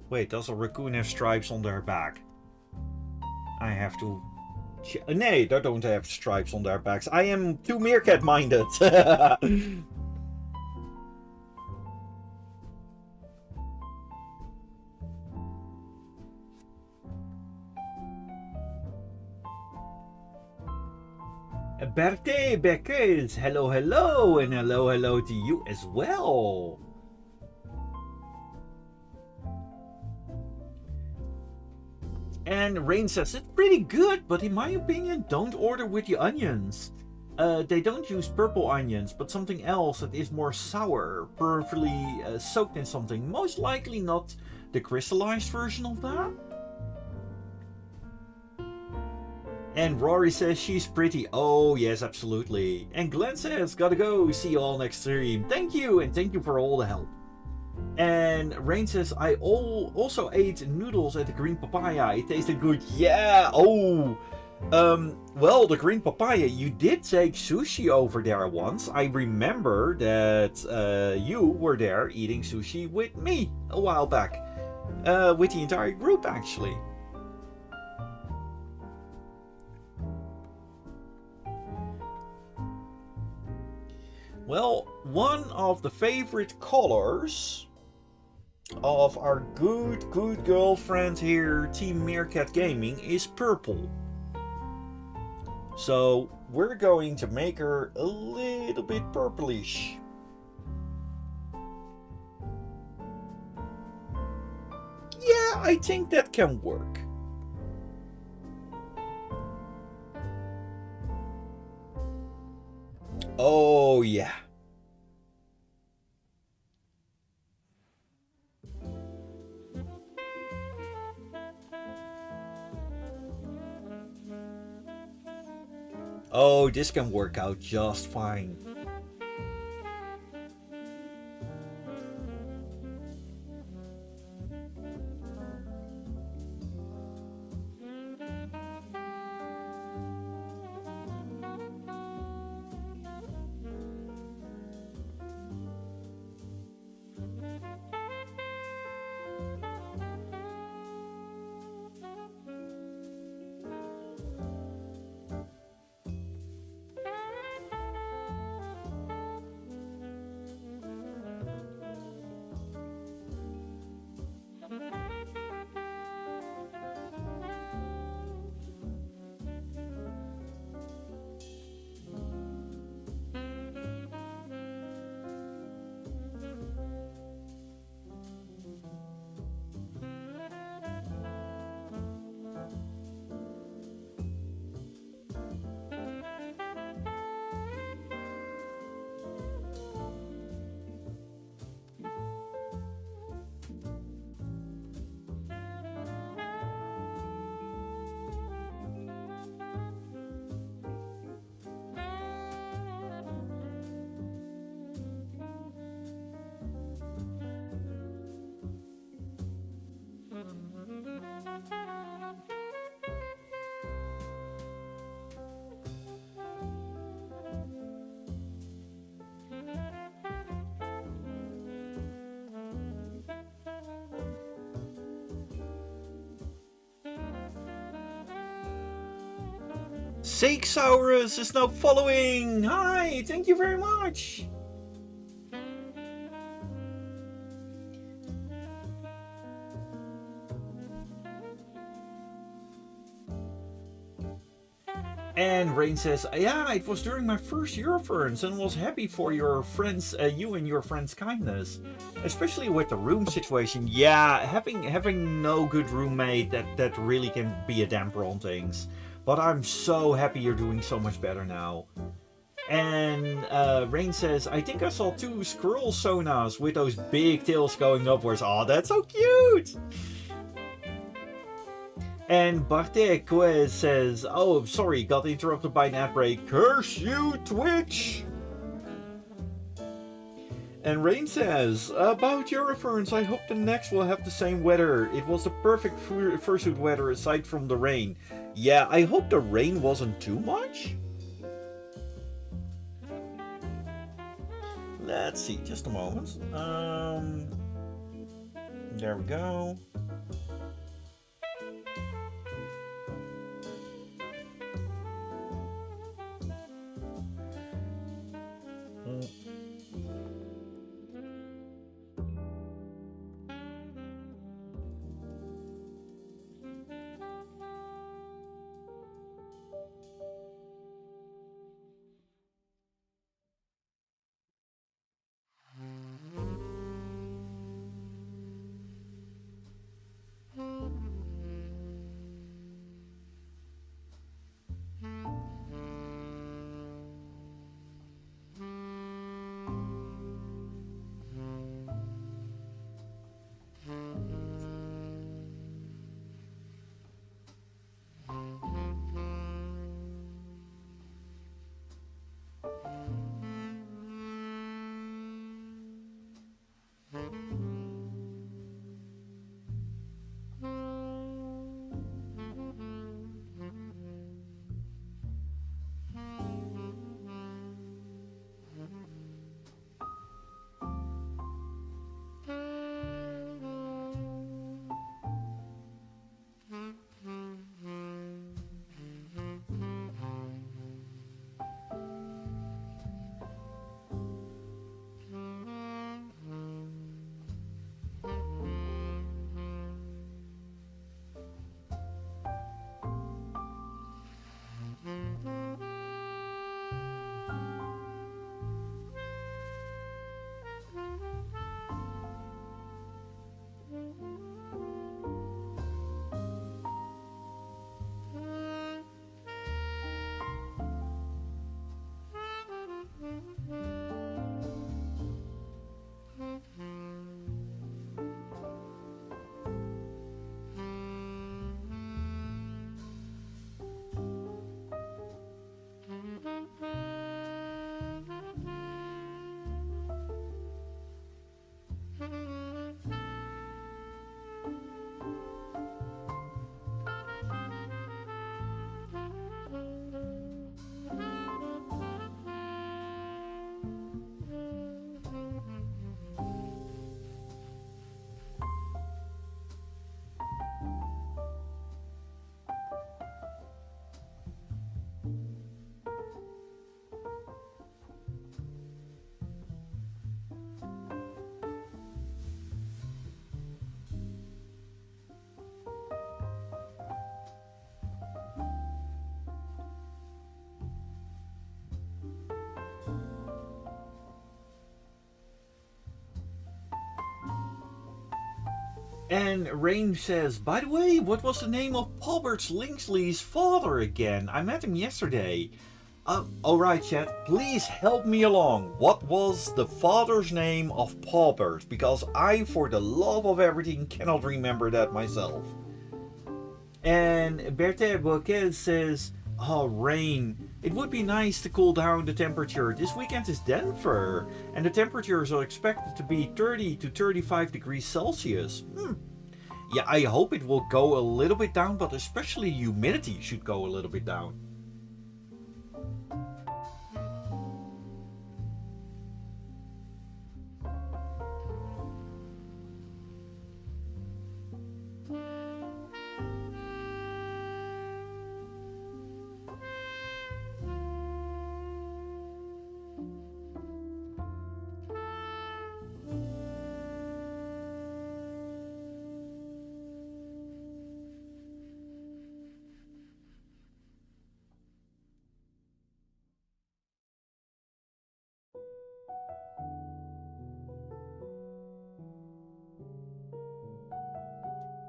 Wait, does a raccoon have stripes on their back? I have to... Nee, they don't have stripes on their backs. I am too meerkat-minded. Berthe Beckers, hello, hello, and hello, hello to you as well. And Rain says, it's pretty good, but in my opinion, don't order with the onions. They don't use purple onions, but something else that is more sour, preferably soaked in something. Most likely not the crystallized version of that. And Rory says she's pretty. Oh, yes, absolutely. And Glenn says, gotta go. See you all next stream. Thank you, and thank you for all the help. And Rain says, I also ate noodles at the green papaya. It tasted good. Yeah. Oh. Well, the green papaya, you did take sushi over there once. I remember that you were there eating sushi with me a while back. With the entire group, actually. Well, one of the favorite colors of our good girlfriend here, Team Meerkat Gaming, is purple. So we're going to make her a little bit purplish. Yeah, I think that can work. Oh, yeah. Oh, this can work out just fine. Sakesaurus is now following! Hi, thank you very much! And Rain says, yeah, it was during my first Eurofurence and was happy for your friends, you and your friends' kindness. Especially with the room situation. Yeah, having no good roommate, that really can be a damper on things. But I'm so happy you're doing so much better now. And Rain says, I think I saw 2 squirrel sonas with those big tails going upwards. Oh, that's so cute! And Bartek says, oh, sorry, got interrupted by an ad break. Curse you, Twitch! And Rain says, about your reference, I hope the next will have the same weather. It was the perfect fursuit weather aside from the rain. Yeah, I hope the rain wasn't too much. Let's see, just a moment. There we go. And Rain says, by the way, what was the name of Paulbert Linksley's father again? I met him yesterday. Alright chat, please help me along. What was the father's name of Paulbert? Because I, for the love of everything, cannot remember that myself. And Berthe Bouquet says, oh, Rain. It would be nice to cool down the temperature. This weekend is Denver, and the temperatures are expected to be 30 to 35 degrees Celsius. Yeah, I hope it will go a little bit down, but especially humidity should go a little bit down.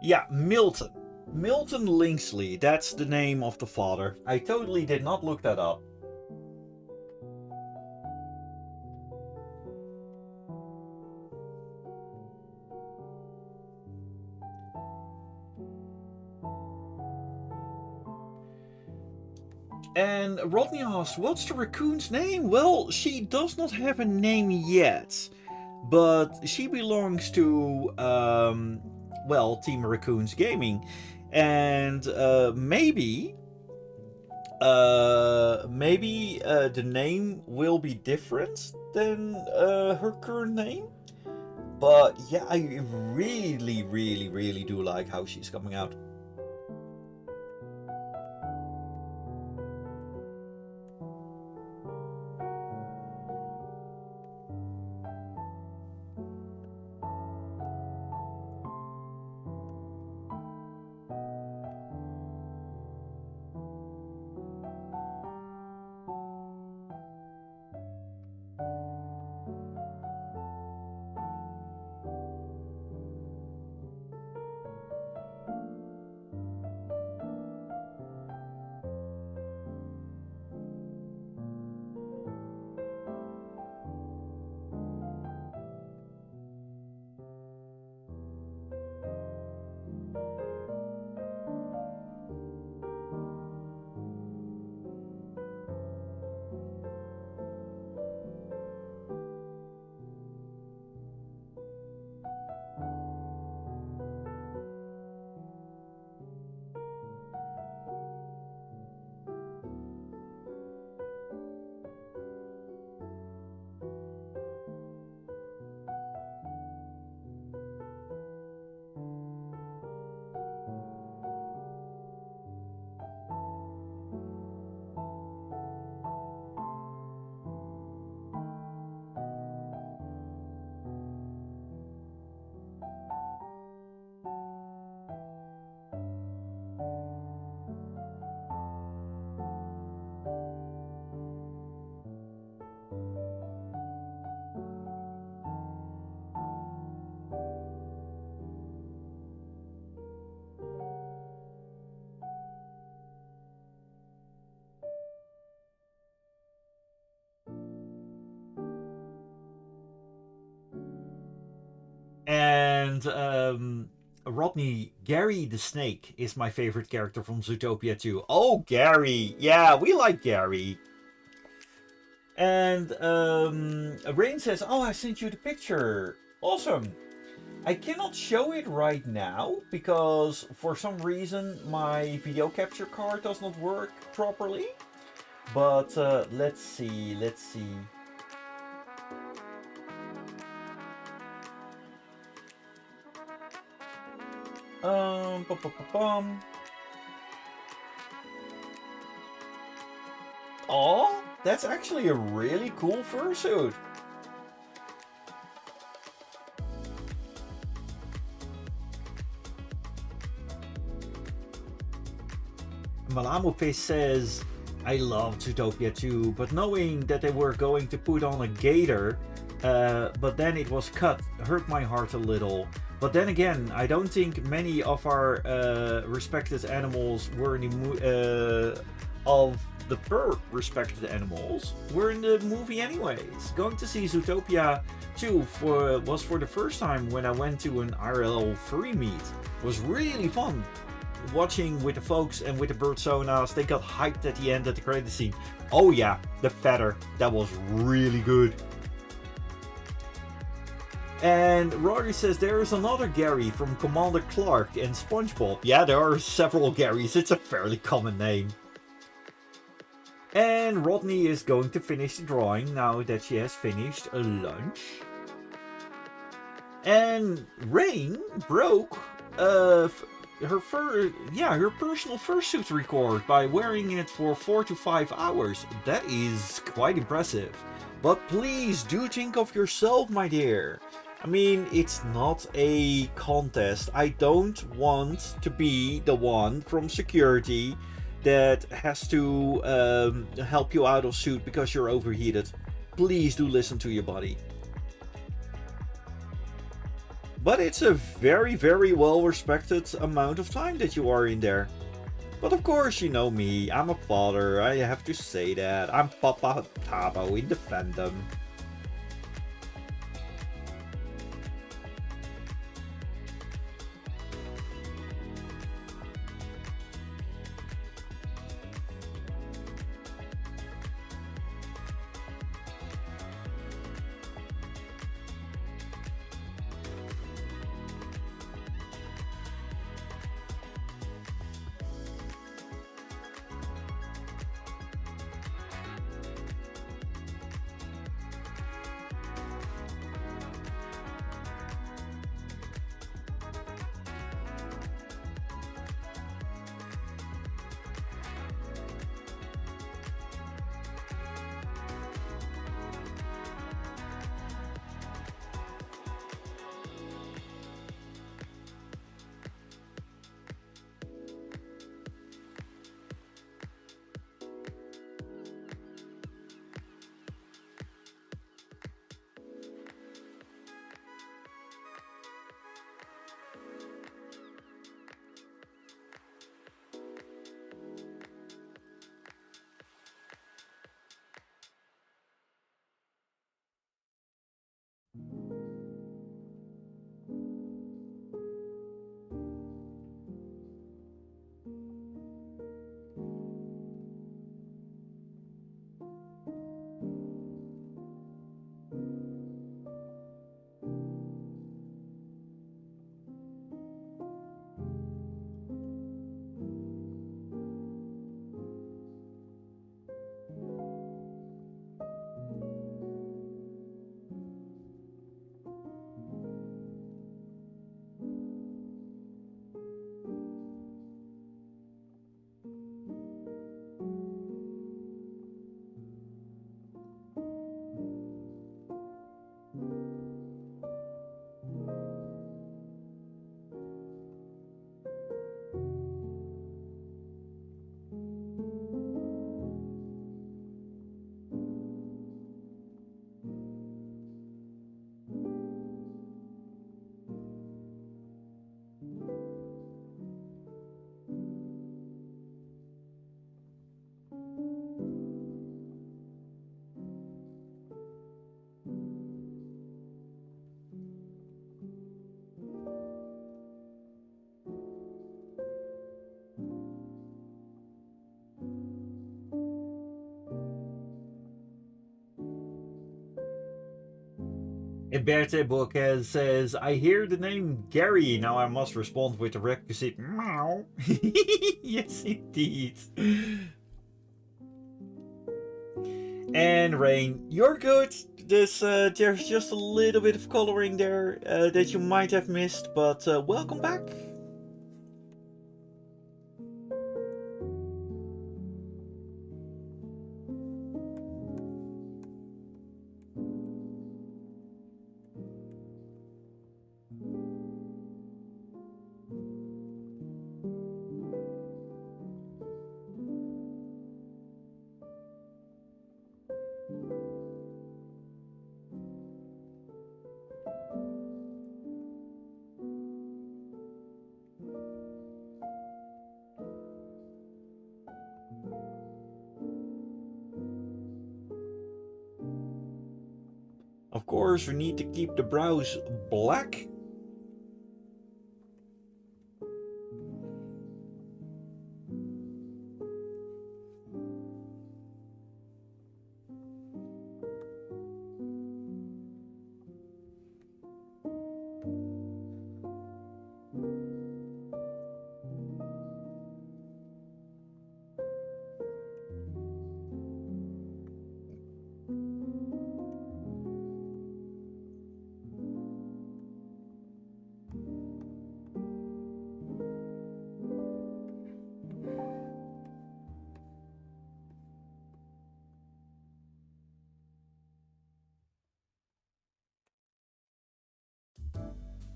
Yeah, Milton. Milton Linksley, that's the name of the father. I totally did not look that up. And Rodney asks, what's the raccoon's name? Well, she does not have a name yet, but she belongs to, well, Team Raccoons Gaming. And maybe the name will be different than her current name. But yeah, I really do like how she's coming out. And Rodney, Gary the Snake is my favorite character from Zootopia 2. Oh, Gary! Yeah, we like Gary. And Rain says, oh, I sent you the picture. Awesome. I cannot show it right now because for some reason my video capture card does not work properly. But let's see. Bum, bum, bum, bum. Oh, that's actually a really cool fursuit. Malamufe says, I love Zootopia 2, but knowing that they were going to put on a gator, but then it was cut, hurt my heart a little. But then again, I don't think many of our respected animals were in the of the respected animals were in the movie anyways. Going to see Zootopia 2 was for the first time when I went to an IRL furry meet. It was really fun. Watching with the folks and with the Birdsonas, they got hyped at the end at the credit scene. Oh yeah, the feather, that was really good. And Rory says there is another Gary from Commander Clark and SpongeBob. Yeah, there are several Garys, it's a fairly common name. And Rodney is going to finish the drawing now that she has finished a lunch. And Rain broke her personal fursuit record by wearing it for 4 to 5 hours. That is quite impressive. But please do think of yourself, my dear. I mean, it's not a contest. I don't want to be the one from security that has to help you out of suit because you're overheated. Please do listen to your body. But it's a very, very well respected amount of time that you are in there. But of course, you know me, I'm a father, I have to say that. I'm Papa Tabo in the fandom. Eberte Boquez says, I hear the name Gary. Now I must respond with the requisite meow. Yes, indeed. And Rain, you're good. There's just a little bit of coloring there that you might have missed, but welcome back. Of course, we need to keep the brows black.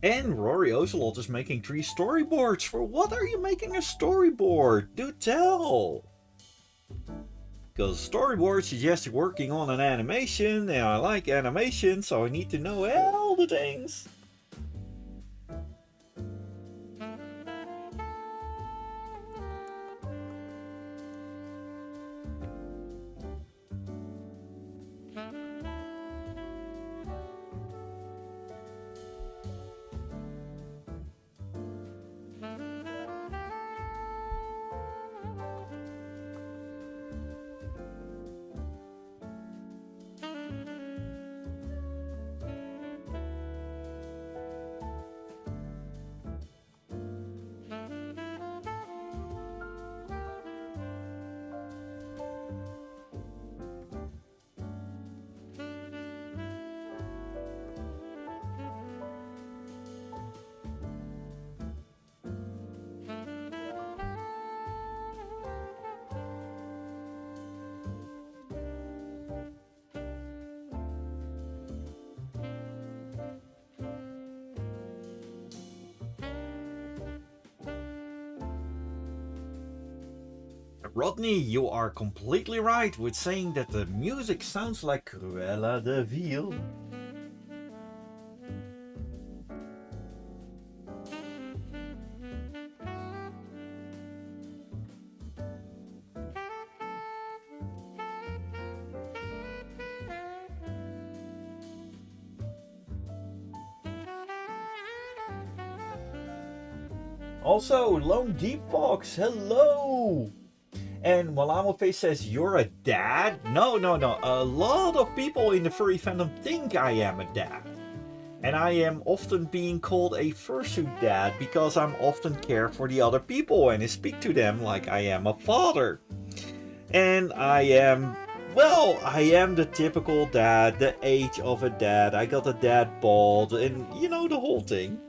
And Rory Ocelot is making 3 storyboards. For what are you making a storyboard? Do tell! Because storyboard suggests you're working on an animation, and I like animation, so I need to know all the things. Rodney, you are completely right with saying that the music sounds like Cruella de Vil. Also, Lone Deep Fox, hello! And Face says, you're a dad? No, no, no. A lot of people in the furry fandom think I am a dad. And I am often being called a fursuit dad because I'm often care for the other people and I speak to them like I am a father. And I am, well, I am the typical dad, the age of a dad. I got a dad bod and you know the whole thing.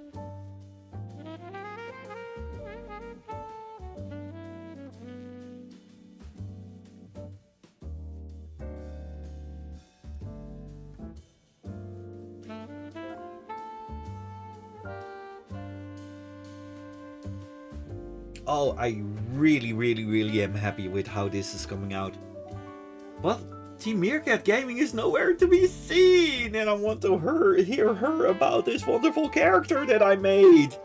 Oh, I really am happy with how this is coming out. But Team Meerkat Gaming is nowhere to be seen, and I want to hear her about this wonderful character that I made.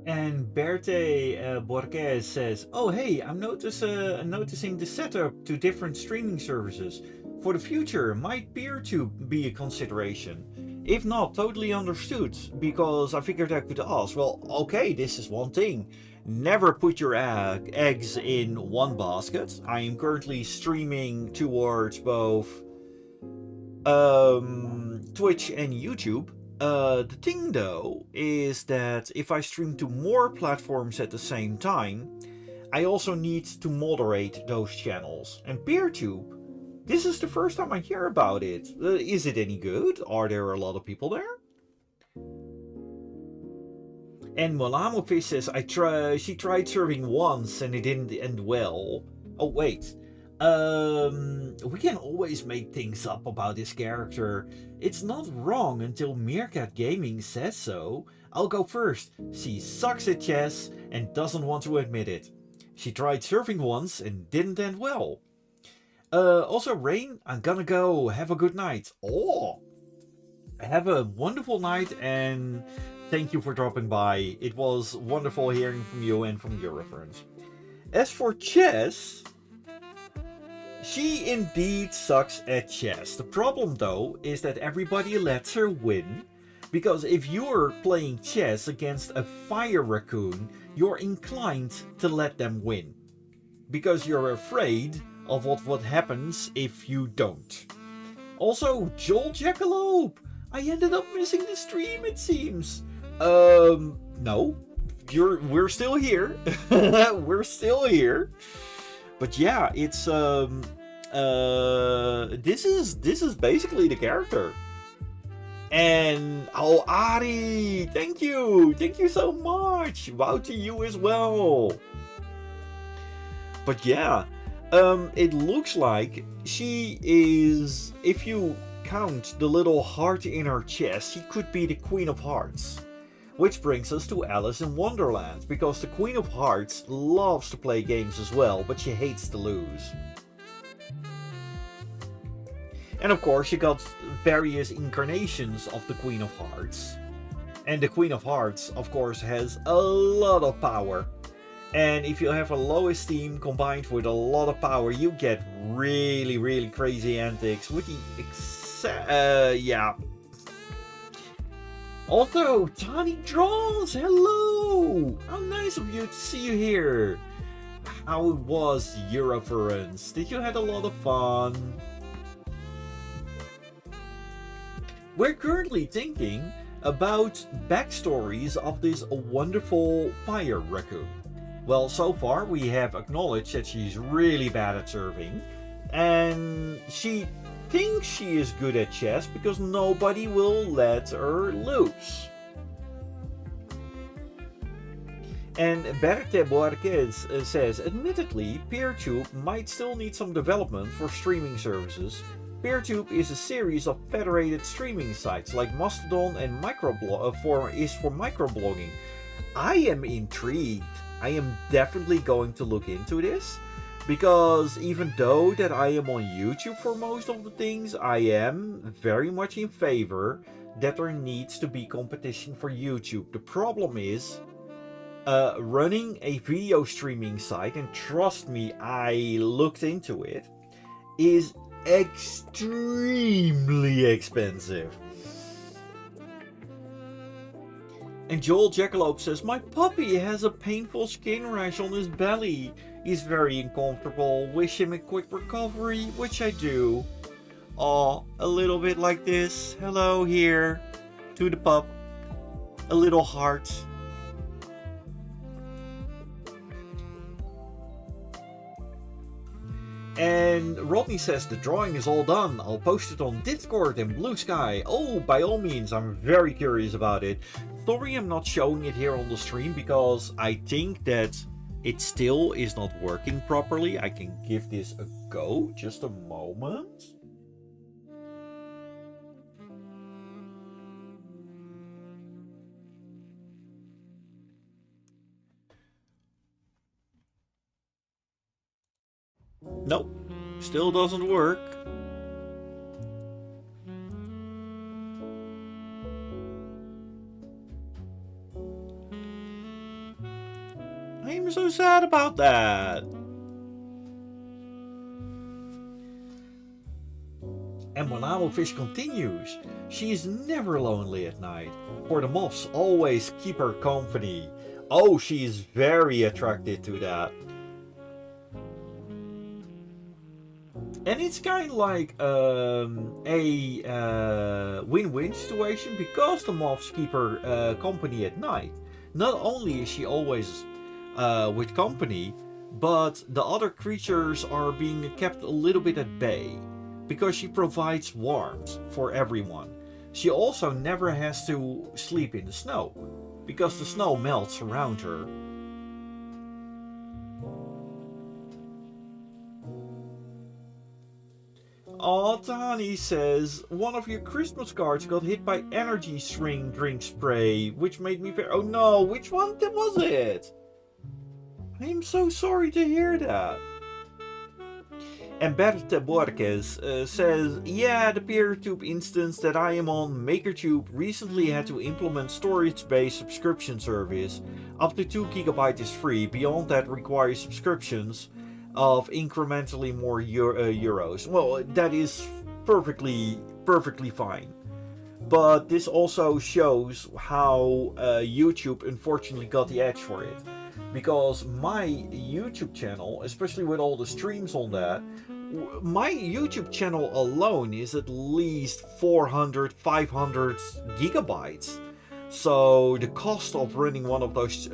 And Berthe Borges says, "Oh hey, I'm noticing the setup to different streaming services. For the future, might PeerTube be a consideration? If not, totally understood, because I figured I could ask." Well, okay, this is one thing. Never put your eggs in one basket. I am currently streaming towards both Twitch and YouTube. The thing though is that if I stream to more platforms at the same time, I also need to moderate those channels. And PeerTube, this is the first time I hear about it. Is it any good? Are there a lot of people there? And Molamofish says, she tried serving once and it didn't end well. Oh wait, we can always make things up about this character. It's not wrong until Meerkat Gaming says so. I'll go first. She sucks at chess and doesn't want to admit it. She tried surfing once and didn't end well. Also, Rain, I'm gonna go. Have a good night. Oh, have a wonderful night and thank you for dropping by. It was wonderful hearing from you and from your reference. As for chess, she indeed sucks at chess. The problem though is that everybody lets her win, because if you're playing chess against a fire raccoon, you're inclined to let them win, because you're afraid of what happens if you don't. Also, Joel Jackalope, I ended up missing the stream, it seems. No, we're still here. We're still here. But yeah, it's this is basically the character. And oh, Ari, thank you so much. Wow, to you as well. But yeah, it looks like she is, if you count the little heart in her chest, she could be the Queen of Hearts. Which brings us to Alice in Wonderland, because the Queen of Hearts loves to play games as well, but she hates to lose. And of course, you got various incarnations of the Queen of Hearts. And the Queen of Hearts, of course, has a lot of power. And if you have a low esteem combined with a lot of power, you get really, really crazy antics with the yeah. Also, Tiny Draws, hello! How nice of you to see you here. How was Euroference? Did you have a lot of fun? We're currently thinking about backstories of this wonderful fire raccoon. Well, so far we have acknowledged that she's really bad at serving, and she thinks she is good at chess because nobody will let her lose. And Berthe Borges says, admittedly, PeerTube might still need some development for streaming services. PeerTube is a series of federated streaming sites like Mastodon and is for microblogging. I am intrigued. I am definitely going to look into this, because even though that I am on YouTube for most of the things, I am very much in favor that there needs to be competition for YouTube. The problem is running a video streaming site, and trust me, I looked into it, is extremely expensive. And Joel Jackalope says, my puppy has a painful skin rash on his belly. He's very uncomfortable. Wish him a quick recovery, which I do. Aw, a little bit like this. Hello here to the pup. A little heart. And Rodney says, the drawing is all done. I'll post it on Discord and Blue Sky. Oh, by all means, I'm very curious about it. Sorry I'm not showing it here on the stream because I think that it still is not working properly. I can give this a go. Just a moment. Nope, still doesn't work. I'm so sad about that. And Malamo Fish continues. She is never lonely at night, for the moths always keep her company. Oh, she is very attracted to that. And it's kind of like a win-win situation, because the moths keep her company at night. Not only is she always with company, but the other creatures are being kept a little bit at bay, because she provides warmth for everyone. She also never has to sleep in the snow, because the snow melts around her. Aw, Tani says, one of your Christmas cards got hit by energy string drink spray, which made me very... Oh no, which one was it? I'm so sorry to hear that. And Berta Borges says, yeah, the PeerTube instance that I am on, MakerTube, recently had to implement storage-based subscription service. Up to 2 GB is free, beyond that requires subscriptions of incrementally more euros. Well, that is perfectly fine. But this also shows how YouTube unfortunately got the edge for it. Because my YouTube channel, especially with all the streams on that, my YouTube channel alone is at least 400, 500 gigabytes. So the cost of running one of those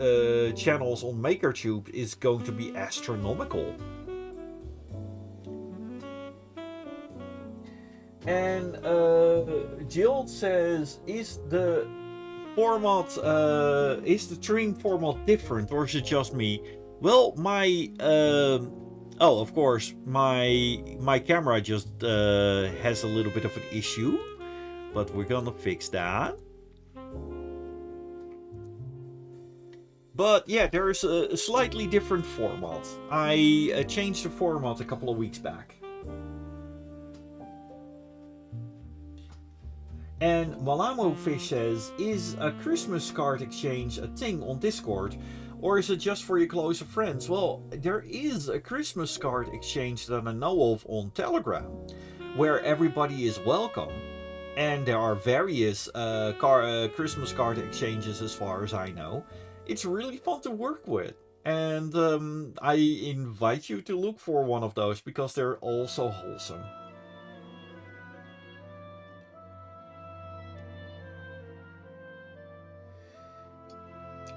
channels on MakerTube is going to be astronomical. And Jill says, is the stream format different, or is it just me? Well, my oh, of course, my camera just has a little bit of an issue, but we're gonna fix that. But yeah, there is a slightly different format. I changed the format a couple of weeks back. And Malamo Fish says, is a Christmas card exchange a thing on Discord, or is it just for your closer friends? Well, there is a Christmas card exchange that I know of on Telegram, where everybody is welcome. And there are various Christmas card exchanges as far as I know. It's really fun to work with. And I invite you to look for one of those, because they're all so wholesome.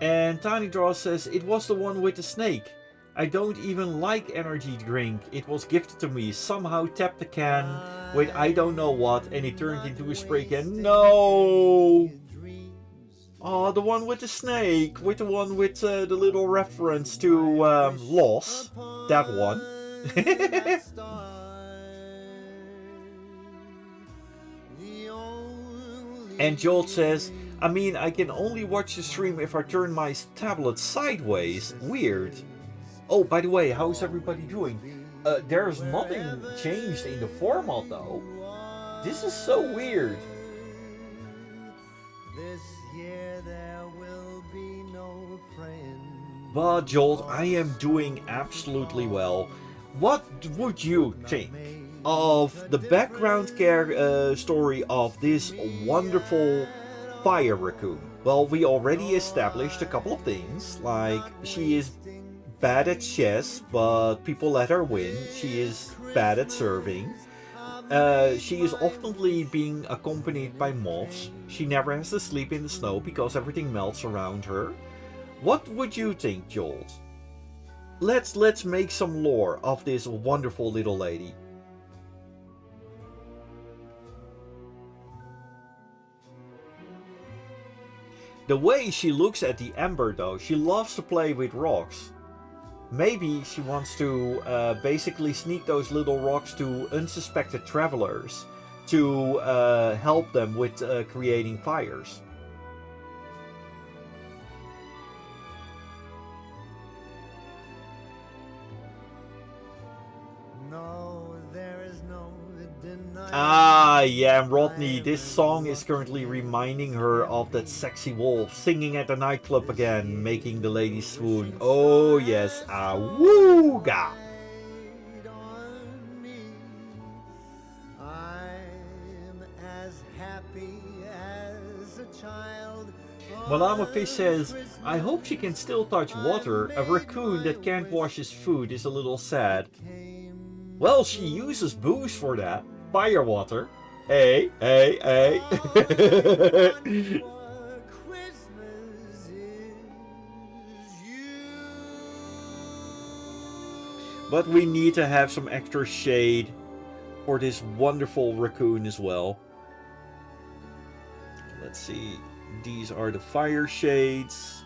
And Tiny Draw says, it was the one with the snake. I don't even like energy drink. It was gifted to me. Somehow tapped the can with I don't know what, and it turned into a spray can. No! Oh, the one with the snake. With the one with the little reference to Loss. That one. And Joel says, I mean, I can only watch the stream if I turn my tablet sideways. Weird. Oh, by the way, how's everybody doing? There's nothing changed in the format though. This is so weird. This year there will be no praying. But Joel, I am doing absolutely well. What would you think of the background care story of this wonderful fire raccoon? Well, we already established a couple of things, like she is bad at chess, but people let her win. She is bad at serving. She is often being accompanied by moths. She never has to sleep in the snow because everything melts around her. What would you think, Joel? Let's make some lore of this wonderful little lady. The way she looks at the ember though, she loves to play with rocks. Maybe she wants to basically sneak those little rocks to unsuspected travelers to help them with creating fires. No, there is no denying. Ah, yeah, Rodney, this song is currently reminding her of that sexy wolf singing at the nightclub again, making the ladies swoon. Oh, yes, awooga! Malama Fish says, I hope she can still touch water. A raccoon that can't wash his food is a little sad. Well, she uses booze for that. Fire water. Hey, hey, hey. But we need to have some extra shade for this wonderful raccoon as well. Let's see. These are the fire shades.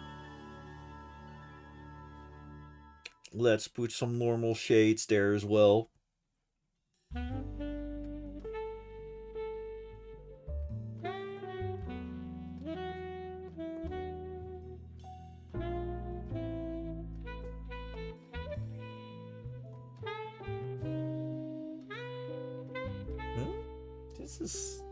Let's put some normal shades there as well. This is...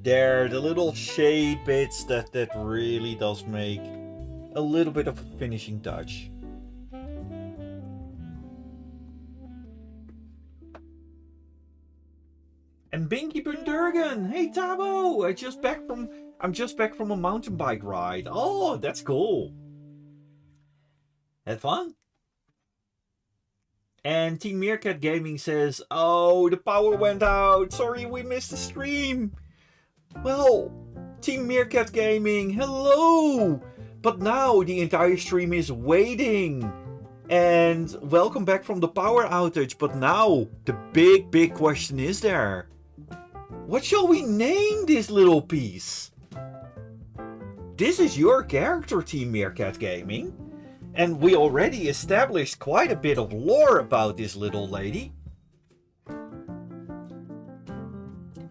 There, the little shade bits that really does make a little bit of a finishing touch. And Binky Bundurgan, hey Tabo, I'm just back from a mountain bike ride. Oh, that's cool. Had fun? And Team Meerkat Gaming says, oh, the power went out. Sorry, we missed the stream. Well, Team Meerkat Gaming, hello! But now the entire stream is waiting. And welcome back from the power outage. But now the big question is there. What shall we name this little piece? This is your character, Team Meerkat Gaming. And we already established quite a bit of lore about this little lady.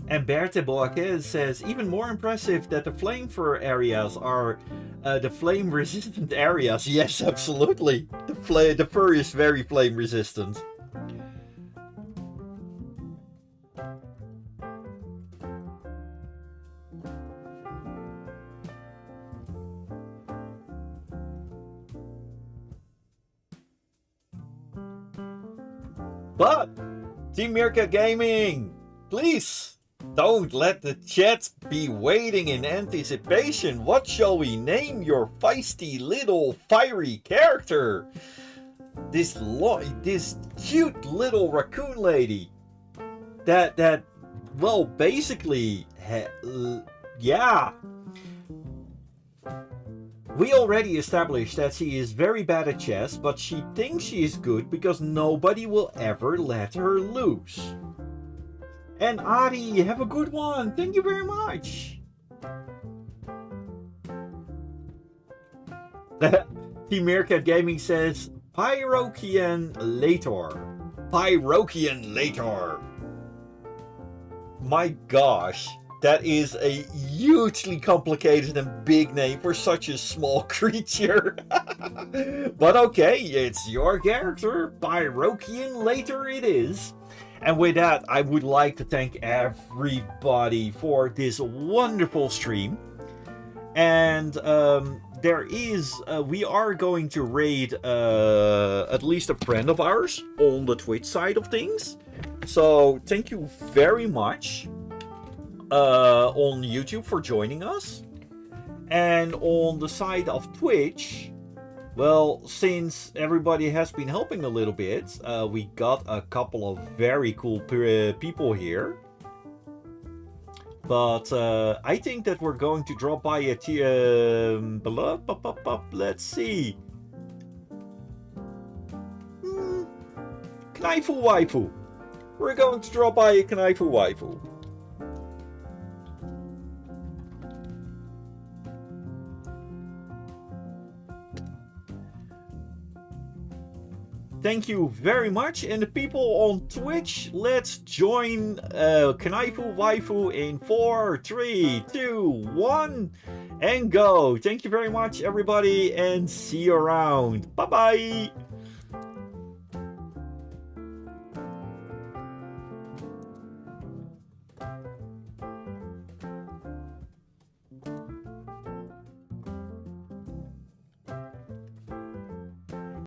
And Berthe Boaquez says, even more impressive that the flamethrower areas are the flame resistant areas. Yes, absolutely. The fur is very flame resistant. But Team Meerkat Gaming, please Don't let the chat be waiting in anticipation. What shall we name your feisty little fiery character? This cute little raccoon lady. That well, basically, yeah. We already established that she is very bad at chess, but she thinks she is good because nobody will ever let her lose. And Adi, have a good one. Thank you very much. Team Meerkat Gaming says, Pyrokian later. Pyrokian later. My gosh. That is a hugely complicated and big name for such a small creature. But okay, it's your character. Pyrokian later it is. And with that, I would like to thank everybody for this wonderful stream. And we are going to raid at least a friend of ours on the Twitch side of things. So thank you very much. On YouTube for joining us, and on the side of Twitch, well, since everybody has been helping a little bit, we got a couple of very cool people here. But I think that we're going to drop by a let's see. Knaifu Waifu. We're going to drop by a Knaifu Waifu. Thank you very much, and the people on Twitch, let's join Knaifu Waifu in 4, 3, 2, 1, and go. Thank you very much, everybody, and see you around. Bye-bye.